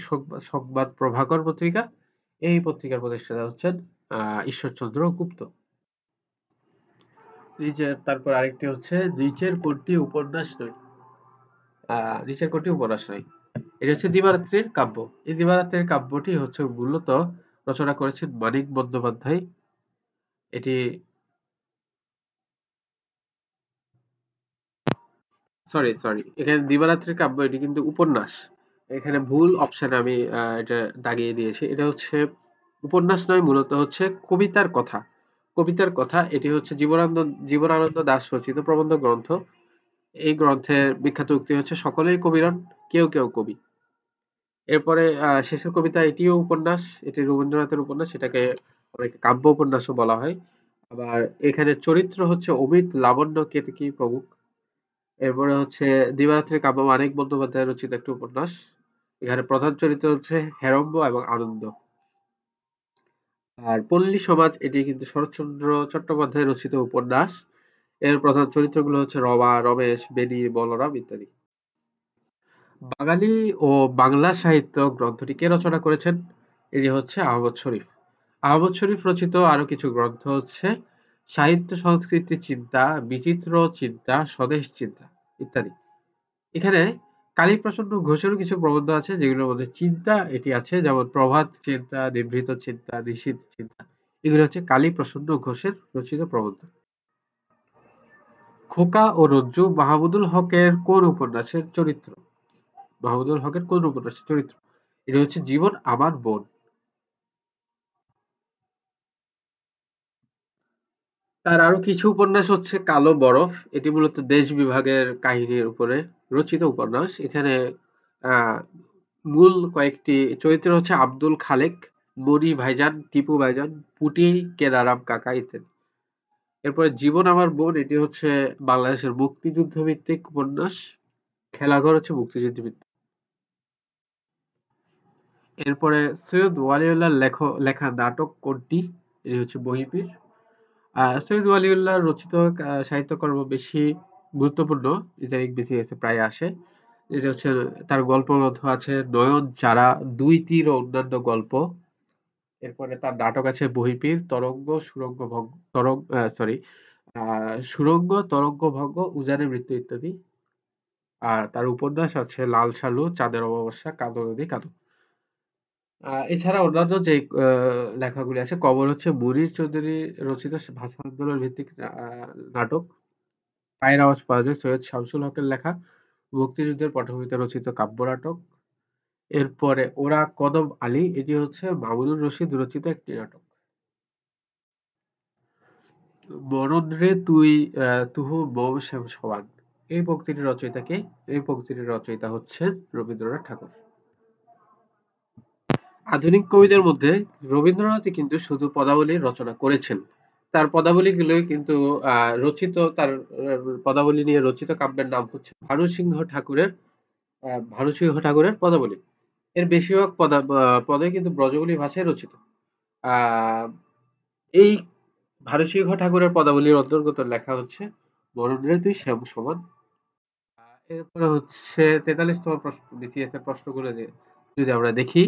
সংবাদ প্রভাকর পত্রিকা। এই পত্রিকার প্রতিষ্ঠাতা হচ্ছেন ঈশ্বরচন্দ্র গুপ্ত। তারপর আরেকটি হচ্ছে নিচের কোনটি উপন্যাস নয়? নিচের কোনটি উপন্যাস নয়? এটি হচ্ছে দিবারাত্রির কাব্য। এই দিবারাত্রির কাব্যটি হচ্ছে মূলত রচনা করেছেন মানিক বন্দ্যোপাধ্যায়। এটি সরি এখানে দিবারাত্রির কাব্য, এটি কিন্তু উপন্যাস। এখানে ভুল অপশন আমি এটা দাগিয়ে দিয়েছি। এটা হচ্ছে উপন্যাস নয়, মূলত হচ্ছে কবিতার কথা। কবিতার কথা। এটি হচ্ছে জীবনানন্দ দাশ রচিত প্রবন্ধ গ্রন্থ। এই গ্রন্থের বিখ্যাত উক্তি হচ্ছে সকলেই কবিরন, কেউ কেউ কবি। এরপরে শেষের কবিতা, এটিও উপন্যাস। এটি রবীন্দ্রনাথের উপন্যাস। এটাকে অনেকে কাব্য উপন্যাসও বলা হয়। আবার এখানে চরিত্র হচ্ছে অমিত, লাবণ্য, কেতকী প্রমুখ। এরপরে হচ্ছে দিবারাত্রির কাব্য মানিক বন্দ্যোপাধ্যায় রচিত একটি উপন্যাস। এখানে প্রধান চরিত্র হচ্ছে হেরম্ব এবং আনন্দ। আর পল্লী সমাজ, এটি কিন্তু শরৎচন্দ্র চট্টোপাধ্যায় রচিত উপন্যাস। এর প্রধান চরিত্রগুলো হচ্ছে রমা, রমেশ, বেণী, বলরাম ইত্যাদি। বাঙালি ও বাংলা সাহিত্য গ্রন্থটি কে রচনা করেছেন? এটি হচ্ছে আহমদ শরীফ। আহমদ শরীফ রচিত আরো কিছু গ্রন্থ হচ্ছে সাহিত্য সংস্কৃতি চিন্তা, বিচিত্র চিন্তা, স্বদেশ চিন্তা ইত্যাদি। এখানে কালীপ্রসন্ন ঘোষেরও কিছু প্রবন্ধ আছে, যেগুলোর মধ্যে চিন্তা এটি আছে, যেমন প্রভাত চিন্তা, নিভৃত চিন্তা, নিশীথ চিন্তা। এগুলো হচ্ছে কালীপ্রসন্ন ঘোষের রচিত প্রবন্ধ। খোকা ও রজ্জু মাহমুদুল হকের কোন উপন্যাসের চরিত্র? মাহমুদুল হকের কোন উপন্যাসের চরিত্র? এটা হচ্ছে জীবন আমার বোন। তার আরো কিছু উপন্যাস হচ্ছে কালো বরফ। এটি মূলত দেশ বিভাগের কাহিনীর উপরে রচিত উপন্যাস। এখানে আহ মূল কয়েকটি চরিত্র হচ্ছে আব্দুল খালেক, মনি ভাইজান, টিপু ভাইজান, পুটি, কেদারাম কাকা ইত্যাদি। এরপরে জীবন আমার বোন, এটি হচ্ছে বাংলাদেশের মুক্তিযুদ্ধ ভিত্তিক উপন্যাস। খেলাঘর হচ্ছে মুক্তিযুদ্ধ ভিত্তিক। এরপরে সৈয়দ ওয়ালিউল্লাহর লেখা নাটক কোনটি? এটি হচ্ছে বহিঃপীর। সৈয়দ ওয়ালিউল্লাহর রচিত সাহিত্যকর্ম বেশি গুরুত্বপূর্ণ, ইদানিং বিসিএস এ প্রায় আসে। এটা হচ্ছে তার গল্প গ্রন্থ আছে নয়ন, চারা, দুই তীর ও অন্যান্য গল্প। এরপরে তার নাটক আছে বহিঃপীর, তরঙ্গ, সুরঙ্গ ভঙ্গ, সুরঙ্গ, তরঙ্গ ভঙ্গ, উজানের মৃত্যু ইত্যাদি। আর তার উপন্যাস আছে লাল সালু, চাঁদের অমাবস্যা, কাঁদো নদী কাঁদো। এছাড়া অন্যান্য যে লেখাগুলি আছে, কবর হচ্ছে মুনীর চৌধুরী রচিত ভাষা আন্দোলন ভিত্তিক নাটক। পায়ের আওয়াজ পাওয়া যায় সৈয়দ শামসুল হকের লেখা মুক্তিযুদ্ধের পটভূমিতে রচিত কাব্য নাটক। এরপরে ওরা কদম আলী, এটি হচ্ছে মামুনুর রশিদ রচিত একটি নাটক। মরণ রে তুই তুহু মম শ্যাম সমান, এই পংক্তিটির রচয়িতা কে? এই পংক্তিটির রচয়িতা হচ্ছেন রবীন্দ্রনাথ ঠাকুর। আধুনিক কবিদের মধ্যে রবীন্দ্রনাথই কিন্তু শুধু পদাবলী রচনা করেছেন। তার পদাবলীগুলোই কিন্তু রচিত, তার পদাবলী নিয়ে রচিত কাব্যের নাম হচ্ছে ভানুসিংহ ঠাকুরের পদাবলী। এর বেশিরভাগ পদে কিন্তু ব্রজবুলি ভাষায় রচিত। আহ এই ভানুসিংহ ঠাকুরের পদাবলীর অন্তর্গত লেখা হচ্ছে মরণ রে তুই শ্যাম সমান। এরপরে হচ্ছে ৪৩তম প্রশ্ন, বিসিএস এর প্রশ্নগুলো যদি আমরা দেখি,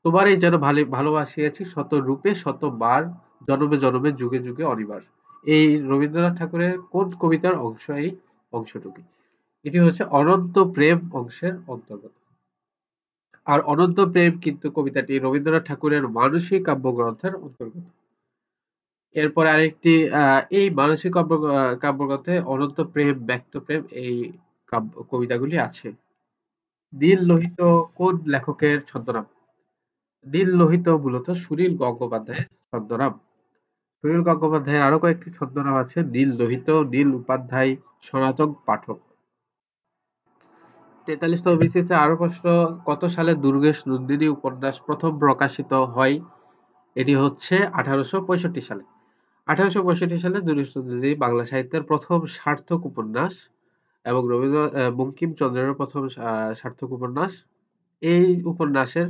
তোমারই যেন ভালোবাসিয়াছি শত রূপে শতবার, জনমে জনমে যুগে যুগে অনিবার। এই রবীন্দ্রনাথ ঠাকুরের কোন কবিতার অংশ এই অংশটুকু? এটি হচ্ছে অনন্ত প্রেম অংশের অন্তর্গত। আর অনন্ত প্রেম কিন্তু কবিতাটি রবীন্দ্রনাথ ঠাকুরের মানসিক কাব্যগ্রন্থের অন্তর্গত। এরপরে আরেকটি এই মানসিক কাব্যগ্রন্থে অনন্ত প্রেম, ব্যক্ত প্রেম, এই কবিতাগুলি আছে। নীল লোহিত কোন লেখকের ছদ্মনাম? নীল লোহিত মূলত সুনীল গঙ্গোপাধ্যায়ের ছদ্মনাম। সুনীল গঙ্গোপাধ্যায়ের আরো কয়েকটি ছদ্মনাম আছে, নীল লোহিত, নীল উপাধ্যায়, সনাতন পাঠক। ৪৩তম বিসিএস আরো প্রশ্ন, কত সালে দুর্গেশ নন্দিনী উপন্যাস প্রথম প্রকাশিত হয়? এটি হচ্ছে ১৮৬৫ সালে। ১৮৬৫ সালে দুর্গেশ নন্দিনী বাংলা সাহিত্যের প্রথম সার্থক উপন্যাস এবং বঙ্কিমচন্দ্রের প্রথম সার্থক উপন্যাস। এই উপন্যাসের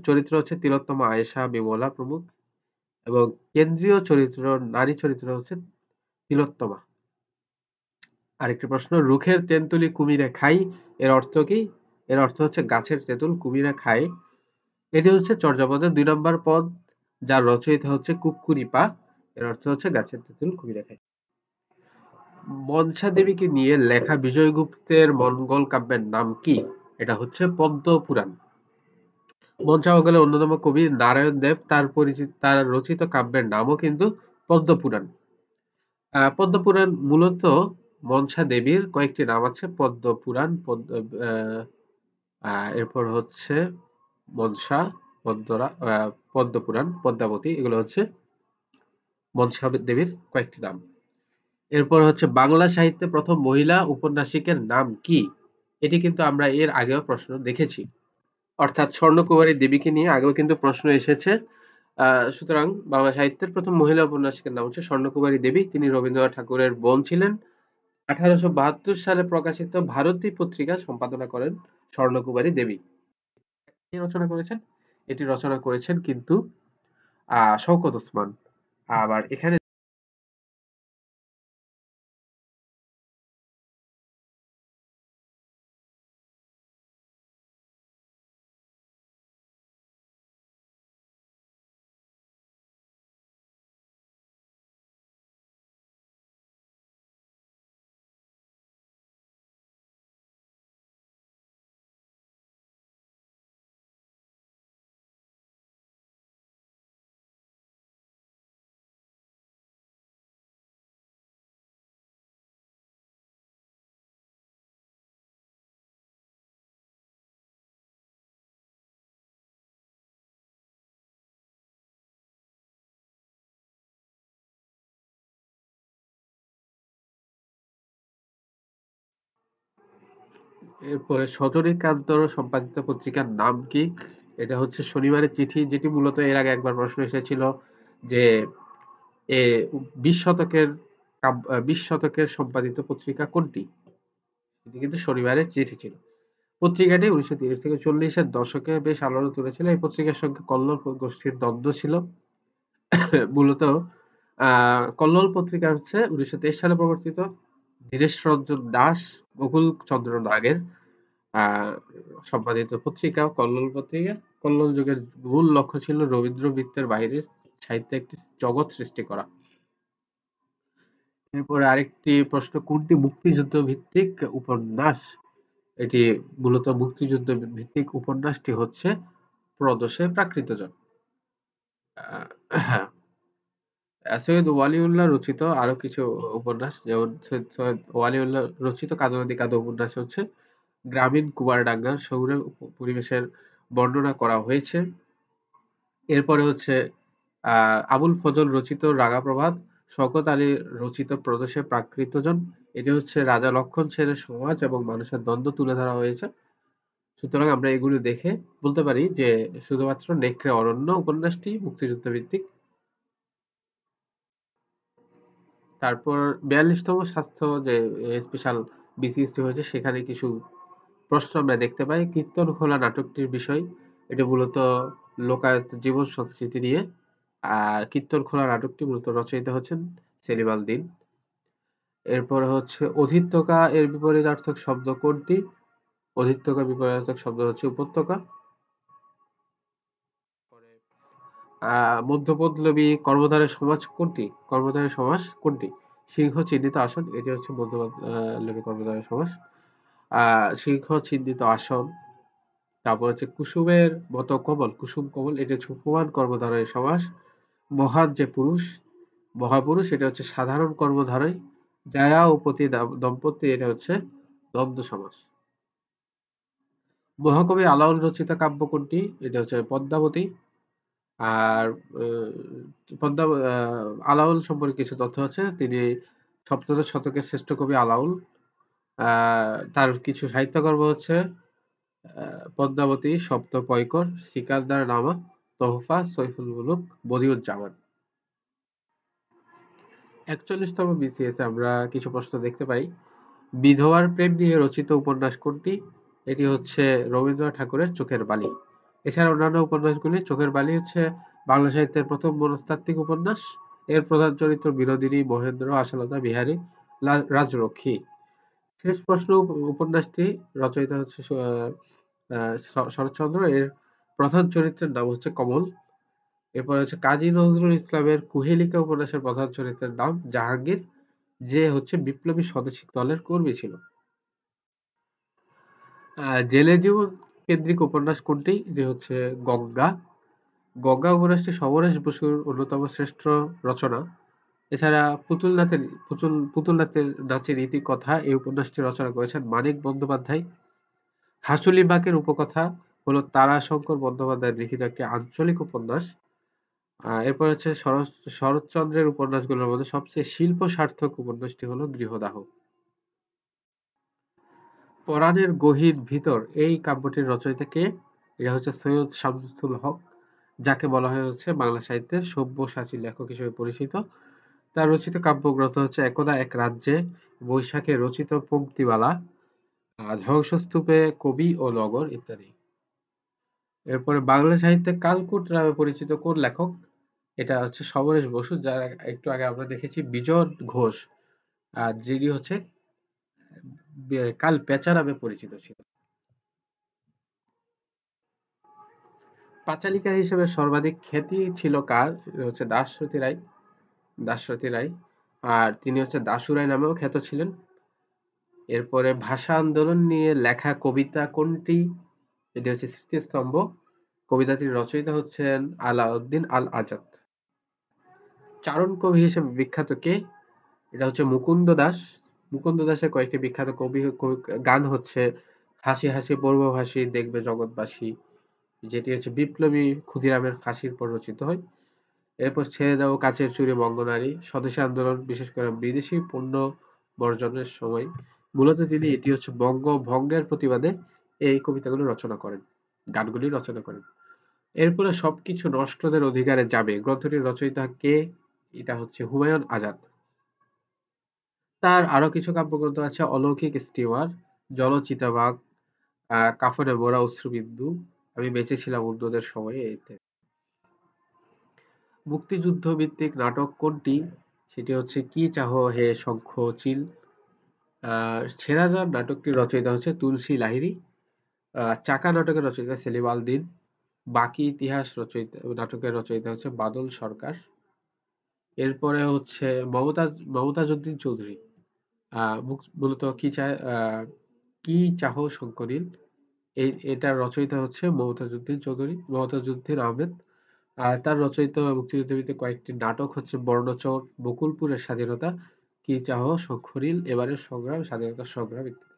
চরিত্র হচ্ছে তিলোত্তমা, আয়েশা, বিমলা প্রমুখ, এবং কেন্দ্রীয় নারী চরিত্র হচ্ছে তিলোত্তমা। আরেকটি প্রশ্ন, রুখের তেন্তুলি কুমিরে খাই, এর অর্থ কি? এর অর্থ হচ্ছে গাছের তেঁতুল কুমিরা খায়। এটি হচ্ছে চর্যাপদের ২ নম্বর পদ, যার রচয়িতা হচ্ছে কুক্কুরিপা। এর অর্থ হচ্ছে গাছের তেঁতুল কুমিরা খায়। মনসা দেবীকে নিয়ে লেখা বিজয়গুপ্তের মঙ্গল কাব্যের নাম কি? এটা হচ্ছে পদ্ম পুরাণ। মনসা মঙ্গলের অন্যতম কবি নারায়ণ দেব, তার রচিত কাব্যের নামও কিন্তু পদ্ম পুরাণ। পদ্ম পুরাণ মূলত মনসা দেবীর কয়েকটি নাম আছে, পদ্ম পুরাণ, এরপর হচ্ছে মনসা, পদ্ম পুরাণ, পদ্মাবতী, এগুলো হচ্ছে মনসা দেবীর কয়েকটি নাম। এরপর হচ্ছে বাংলা সাহিত্যে প্রথম মহিলা উপন্যাসিকের নাম কি? এটি কিন্তু আমরা এর আগেও প্রশ্ন দেখেছি, অর্থাৎ স্বর্ণকুমারী দেবীকে নিয়ে আগেও কিন্তু প্রশ্ন এসেছে। সুতরাং বাংলা সাহিত্যের প্রথম মহিলা উপন্যাসিকের নাম হচ্ছে স্বর্ণকুমারী দেবী। তিনি রবীন্দ্রনাথ ঠাকুরের বোন ছিলেন। 1872 সালে প্রকাশিত ভারতী পত্রিকা সম্পাদনা করেন স্বর্ণকুমারী দেবী। কে রচনা করেছেন? এটি রচনা করেছেন কিন্তু শওকত ওসমান। আবার এখানে এরপরে সজনীকান্ত সম্পাদিত পত্রিকার নাম কি? এটা হচ্ছে শনিবারের চিঠি, যেটি মূলত এর আগে একবার প্রশ্ন এসেছিল যে 20 শতকের সম্পাদিত পত্রিকা কোনটি? এটি কিন্তু শনিবারের চিঠি ছিল। পত্রিকাটি 1930 থেকে 40-এর দশকে বেশ আলোড়ন তুলেছিল। এই পত্রিকার সঙ্গে কল্লোল গোষ্ঠীর দ্বন্দ্ব ছিল। মূলত কল্লোল পত্রিকা হচ্ছে 1923 সালে প্রবর্তিত ধীরেশ রঞ্জন দাস, গোকুল চন্দ্র নাগের সম্পাদিত পত্রিকা কল্লোল পত্রিকা। কল্লোল যুগের মূল লক্ষ্য ছিল রবীন্দ্র বৃত্তের বাইরে সাহিত্যে একটি জগৎ সৃষ্টি করা। এরপরে আরেকটি প্রশ্ন, কোনটি মুক্তিযুদ্ধ ভিত্তিক উপন্যাস? এটি মূলত মুক্তিযুদ্ধ ভিত্তিক উপন্যাসটি হচ্ছে প্রদোষে প্রাকৃতজন। হ্যাঁ, সৈয়দ ওয়ালিউল্লাহ রচিত আরো কিছু উপন্যাস, যেমন সৈয়দ ওয়ালিউল্লাহ রচিত কাদো নদী কাদো উপন্যাস হচ্ছে গ্রামীণ কুমারডাঙ্গার শহুরে পরিবেশের বর্ণনা করা হয়েছে। এরপরে হচ্ছে আবুল ফজল রচিত রাঙা প্রভাত, শওকত আলী রচিত প্রদোষে প্রাকৃতজন, এটি হচ্ছে রাজা লক্ষণ সেনের সমাজ এবং মানুষের দ্বন্দ্ব তুলে ধরা হয়েছে। সুতরাং আমরা এগুলো দেখে বলতে পারি যে শুধুমাত্র নেকড়ে অরণ্য উপন্যাসটি মুক্তিযুদ্ধ ভিত্তিক। তারপর 42তম স্বাস্থ্য যে স্পেশাল বিসিএসটি হয়েছে, সেখানে কিছু প্রশ্ন আমরা দেখতে পাই। কীর্তনখোলা নাটকটির বিষয়, এটি মূলত লোকায়ত জীবন সংস্কৃতি নিয়ে। আর কীর্তনখোলা নাটকটি মূলত রচয়িতা হচ্ছেন সেলিম আল দীন। এরপরে হচ্ছে অধিত্যকা এর বিপরীতার্থক শব্দ কোনটি? অধিত্যকা বিপরীতার্থক শব্দ হচ্ছে উপত্যকা। মধ্যপদলোপী কর্মধারয় সমাস কোনটি? কর্মধারয় সমাস কোনটি? সিংহ চিহ্নিত আসন, এটি হচ্ছে মধ্যপদলোপী কর্মধারয় সমাস। সিংহ চিহ্নিত আসন। তারপর হচ্ছে কুসুমের মতো কমল, কুসুম কমল, এটা হচ্ছে উপমান কর্মধারয় সমাস। মহান যে পুরুষ, মহাপুরুষ, এটা হচ্ছে সাধারণ কর্মধারয়। জায়া ও পতি দম্পতি, এটা হচ্ছে দ্বন্দ্ব সমাস। মহাকবি আলাওল রচিত কাব্য কোনটি? এটা হচ্ছে পদ্মাবতী। আর আলাওল সম্পর্কে কিছু তথ্য আছে। তিনি সপ্তদশ শতকের শ্রেষ্ঠ কবি আলাওল। তার কিছু সাহিত্যকর্ম হচ্ছে পদ্মাবতী, সপ্তপয়কর, সিকান্দার নামা, তোহফা, সৈফুল মুলুক, বদিউজ্জামান। 41তম বিসিএস আমরা কিছু প্রশ্ন দেখতে পাই। বিধবার প্রেম নিয়ে রচিত উপন্যাস কোনটি? এটি হচ্ছে রবীন্দ্রনাথ ঠাকুরের চোখের বালি। এছাড়া অন্যান্য উপন্যাসগুলি, চোখের বালি হচ্ছে বাংলা সাহিত্যের প্রথম মনস্তাত্ত্বিক উপন্যাস। এর প্রধান চরিত্র বিনোদিনী, মহেন্দ্র, আশালতা, বিহারী, রাজরক্ষী। শেষ প্রশ্ন উপন্যাসটি রচয়িতা হচ্ছে শরৎচন্দ্র। এর প্রধান চরিত্রের নাম হচ্ছে কমল। এরপরে হচ্ছে কাজী নজরুল ইসলামের কুহেলিকা উপন্যাসের প্রধান চরিত্রের নাম জাহাঙ্গীর, যে হচ্ছে বিপ্লবী স্বদেশী দলের কর্মী ছিল। জেলে জীবন কেন্দ্রিক উপন্যাস কোনটি? যে হচ্ছে গঙ্গা। গঙ্গা উপন্যাসটি সমরেশ বসুর অন্যতম শ্রেষ্ঠ রচনা। এছাড়া পুতুল নাচের ইতিকথা এই উপন্যাসটি রচনা করেছেন মানিক বন্দ্যোপাধ্যায়। হাসুলী বাঁকের উপকথা হলো তারাশঙ্কর বন্দ্যোপাধ্যায়ের লিখিত একটি আঞ্চলিক উপন্যাস। এরপর হচ্ছে শরৎচন্দ্রের উপন্যাসগুলোর মধ্যে সবচেয়ে শিল্প সার্থক উপন্যাসটি হলো গৃহদাহ। পরাণের গহীর ভিতর এই কাব্যটির রচয়িতা কে? এটা হচ্ছে সৈয়দ শামসুল হক, যাকে বলা হয় হচ্ছে বাংলা সাহিত্যের সব্যসাচী লেখক হিসেবে পরিচিত। তার রচিত কাব্যগ্রন্থ হচ্ছে একদা এক রাজ্যে, বৈশাখে রচিত পঙ্ক্তিমালা, ধ্বংসস্তূপে কবি ও নগর ইত্যাদি। এরপরে বাংলা সাহিত্যে কালকূট নামে পরিচিত কোন লেখক? এটা হচ্ছে সমরেশ বসু, যার একটু আগে আমরা দেখেছি বিজন ঘোষ, আর যিনি হচ্ছে কাল পেঁচা নামে পরিচিত ছিল। পাঁচালিকা হিসেবে সর্বাধিক খ্যাতি ছিল কার? হচ্ছে দাশরথী রায়, আর তিনি হচ্ছে দাশু রায় নামেও খ্যাত ছিলেন। এরপরে ভাষা আন্দোলন নিয়ে লেখা কবিতা কোনটি? এটি হচ্ছে স্মৃতিস্তম্ভ। কবিতাটির রচয়িতা হচ্ছেন আলাউদ্দিন আল আজাদ। চারণ কবি হিসেবে বিখ্যাত কে? এটা হচ্ছে মুকুন্দ দাস। মুকুন্দ দাসের কয়েকটি বিখ্যাত গান হচ্ছে হাসি হাসি পূর্বভাসী দেখবে জগৎবাসী, যেটি হচ্ছে বিপ্লবী ক্ষুদিরামের ফাঁসির পর রচিত হয়। এরপর ছেড়ে দাও কাচের চুড়ি বঙ্গনারী, স্বদেশী আন্দোলন, বিশেষ করে বিদেশি পণ্য বর্জনের সময় মূলত তিনি এটি হচ্ছে বঙ্গভঙ্গের প্রতিবাদে এই কবিতাগুলো রচনা করেন, গানগুলি রচনা করেন। এরপরে সবকিছু নষ্টদের অধিকারে যাবে গ্রন্থটির রচয়িতা কে? এটা হচ্ছে হুমায়ুন আজাদ। তার আরো কিছু কাব্যগ্রন্থ আছে অলৌকিক স্টিমার, জলচিতাবাঘ, কাফনে মোড়া অশ্রুবিন্দু, আমি বেঁচে ছিলাম অন্যদের সময়ে ইত্যাদি। মুক্তিযুদ্ধ ভিত্তিক নাটক কোনটি? সেটি হচ্ছে কি চাহ হে শঙ্খ চিল। ছেঁড়াজার নাটকটির রচয়িতা হচ্ছে তুলসী লাহিড়ী। চাকা নাটকের রচয়িতা সেলিম আল দীন। বাকি ইতিহাস নাটকের রচয়িতা হচ্ছে বাদল সরকার। এরপরে হচ্ছে মমতাজউদ্দিন চৌধুরী, মূলত কি চাহ শঙ্করীল, এটার রচয়িতা হচ্ছে মমতাজউদ্দিন আহমেদ। আর তার রচয়িত মুক্তিযুদ্ধভিত্তিক কয়েকটি নাটক হচ্ছে বর্ণচর, বকুলপুরের স্বাধীনতা, কি চাহ শঙ্করীল, এবারের সংগ্রাম, স্বাধীনতা সংগ্রাম ইত্যাদি।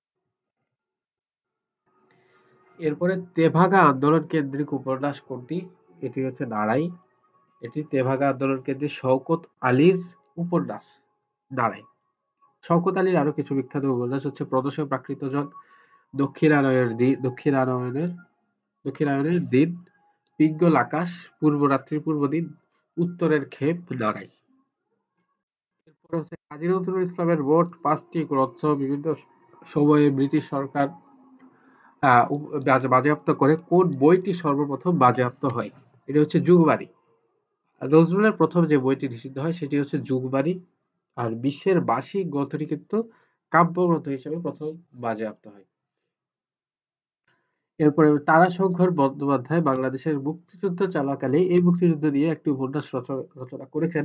এরপরে তেভাগা আন্দোলন কেন্দ্রিক উপন্যাস কোনটি? এটি হচ্ছে নাড়াই। এটি তেভাগা আন্দোলন কেন্দ্রিক শওকত আলীর উপন্যাস নাড়াই। শওকত আলীর আরো কিছু বিখ্যাত উপন্যাস হচ্ছে প্রদোষে প্রাকৃত জন, দক্ষিণায়নের দিন, পিঙ্গল আকাশ, পূর্বরাত্রির পূর্বদিন, উত্তরের ক্ষেপ, নাড়াই। এরপর হচ্ছে কাজী নজরুল ইসলামের মোট 5টি গ্রন্থ বিভিন্ন সময়ে ব্রিটিশ সরকার বাজেয়াপ্ত করে, কোন বইটি সর্বপ্রথম বাজেয়াপ্ত হয়? এটা হচ্ছে যুগবাণী। নজরুলের প্রথম যে বইটি নিষিদ্ধ হয় সেটি হচ্ছে যুগবাণী, আর বিশ্বের বাসী গ্রন্থটি কিন্তু কাব্যগ্রন্থ হিসেবে প্রথম বাজেয়াপ্ত হয়। এরপরে তারাশঙ্কর বন্দ্যোপাধ্যায় বাংলাদেশের মুক্তিযুদ্ধ চলাকালে এই মুক্তিযুদ্ধ নিয়ে একটি উপন্যাস রচনা করেছেন,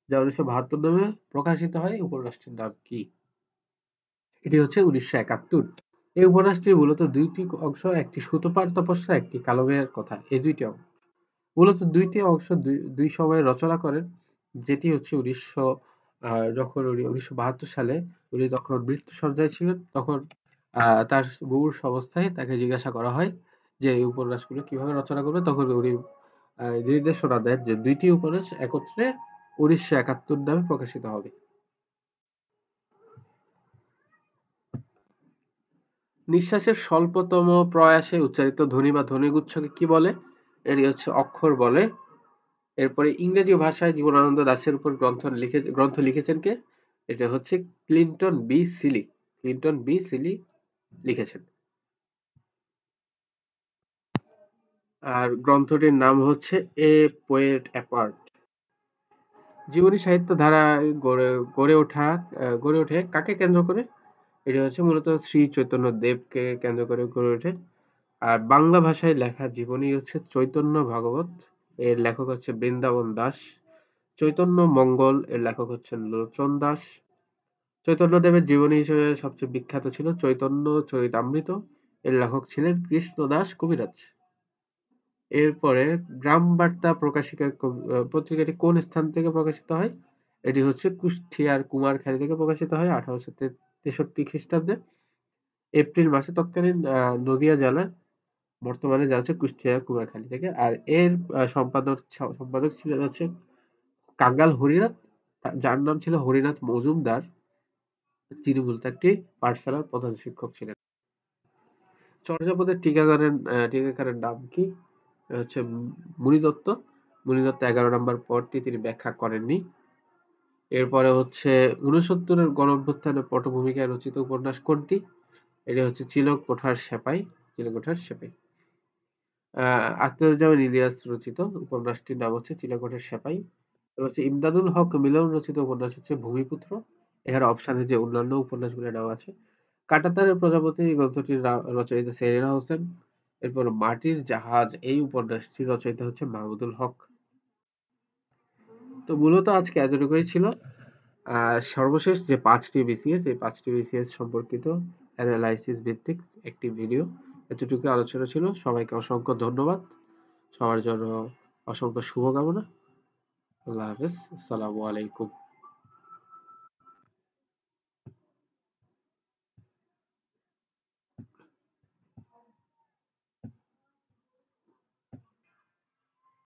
যা 1972 নামে প্রকাশিত হয়। উপন্যাসটির নাম কি? এটি হচ্ছে 1971। এই উপন্যাসটি মূলত দুইটি অংশ, একটি সুতোপার তপস্যা, একটি কালো মেয়ের কথা। এই দুইটি অংশ মূলত দুইটি অংশ দুই সময়ে রচনা করেন, যেটি হচ্ছে যখন উনি 1972 সালে উনি তখন মৃত্যুশয্যায় ছিলেন, তখন তার মুমূর্ষু অবস্থায় তাকে জিজ্ঞাসা করা হয় যে এই উপন্যাসগুলো কিভাবে রচনা করবে, তখন উনি নির্দেশনা দেন যে দুইটি উপন্যাস একত্রে 1971 নামে প্রকাশিত হবে। নিঃশ্বাসের স্বল্পতম প্রয়াসে উচ্চারিত ধ্বনি বা ধ্বনিগুচ্ছকে কি বলে? এটি হচ্ছে অক্ষর বলে। এরপরে ইংরেজি ভাষায় জীবনানন্দ দাশের উপর গ্রন্থ লিখেছেন কে? এটা হচ্ছে ক্লিন্টন বি সিলি লিখেছেন। আর গ্রন্থটির নাম হচ্ছে এ পোয়েট অ্যাপার্ট। জীবনী সাহিত্য ধারা গড়ে ওঠে কাকে কেন্দ্র করে? এটা হচ্ছে মূলত শ্রী চৈতন্য দেবকে কেন্দ্র করে গড়ে ওঠে। আর বাংলা ভাষায় লেখা জীবনী হচ্ছে চৈতন্য ভাগবত, এর লেখক হচ্ছে বৃন্দাবন দাস। চৈতন্য মঙ্গল, এর লেখক হচ্ছেন লোচন দাস। চৈতন্যদেবের জীবনী হিসেবে সবচেয়ে বিখ্যাত ছিল চৈতন্য চরিতামৃত, এর লেখক ছিলেন কৃষ্ণদাস কবিরাজ। এরপরে গ্রাম বার্তা প্রকাশিকা পত্রিকাটি কোন স্থান থেকে প্রকাশিত হয়? এটি হচ্ছে কুষ্টিয়ার কুমারখালী থেকে প্রকাশিত হয় 1863 খ্রিস্টাব্দে এপ্রিল মাসে। তৎকালীন নদিয়া জেলার, বর্তমানে যা হচ্ছে কুষ্টিয়ার কুমারখালী থেকে। আর এর সম্পাদক ছিলেন হচ্ছে কাঙ্গাল হরিনাথ, যার নাম ছিল হরিনাথ মজুমদার। তিনি মূলত একটি পাঠশালার প্রধান শিক্ষক ছিলেন। চর্যাপদের টিকাকারের নাম কি? হচ্ছে মুনি দত্ত। মুনি দত্ত 11 নম্বর পদটি তিনি ব্যাখ্যা করেননি। এরপরে হচ্ছে 69-এর গণঅভ্যুত্থানের পটভূমিকায় রচিত উপন্যাস কোনটি? এটি হচ্ছে চিলকোঠার সেপাই। চিলকোঠার সেপাই। আখতারুজ্জামান ইলিয়াস রচিত উপন্যাসটির নাম হচ্ছে চিলকোঠার সেপাই। হচ্ছে ইমদাদুল হক মিলন রচিত উপন্যাস হচ্ছে ভূমিপুত্র। এখানে অপশানে যে অন্যান্য উপন্যাসগুলোর নাম আছে, কাঁটাতারের প্রজাপতি এই গ্রন্থটির রচয়িতা সেলিনা হোসেন। এরপর মাটির জাহাজ এই উপন্যাসটির রচয়িতা হচ্ছে মাহমুদুল হক। তো মূলত আজকে এতটুকুই ছিল। সর্বশেষ যে 5টি বিসিএস, এই 5টি বিসিএস সম্পর্কিত অ্যানালাইসিস ভিত্তিক একটি ভিডিও, এতটুকু আলোচনা ছিল। সবাইকে অসংখ্য ধন্যবাদ। সবার জন্য অসংখ্য শুভকামনা। আল্লাহ হাফেজ। আসসালামু আলাইকুম।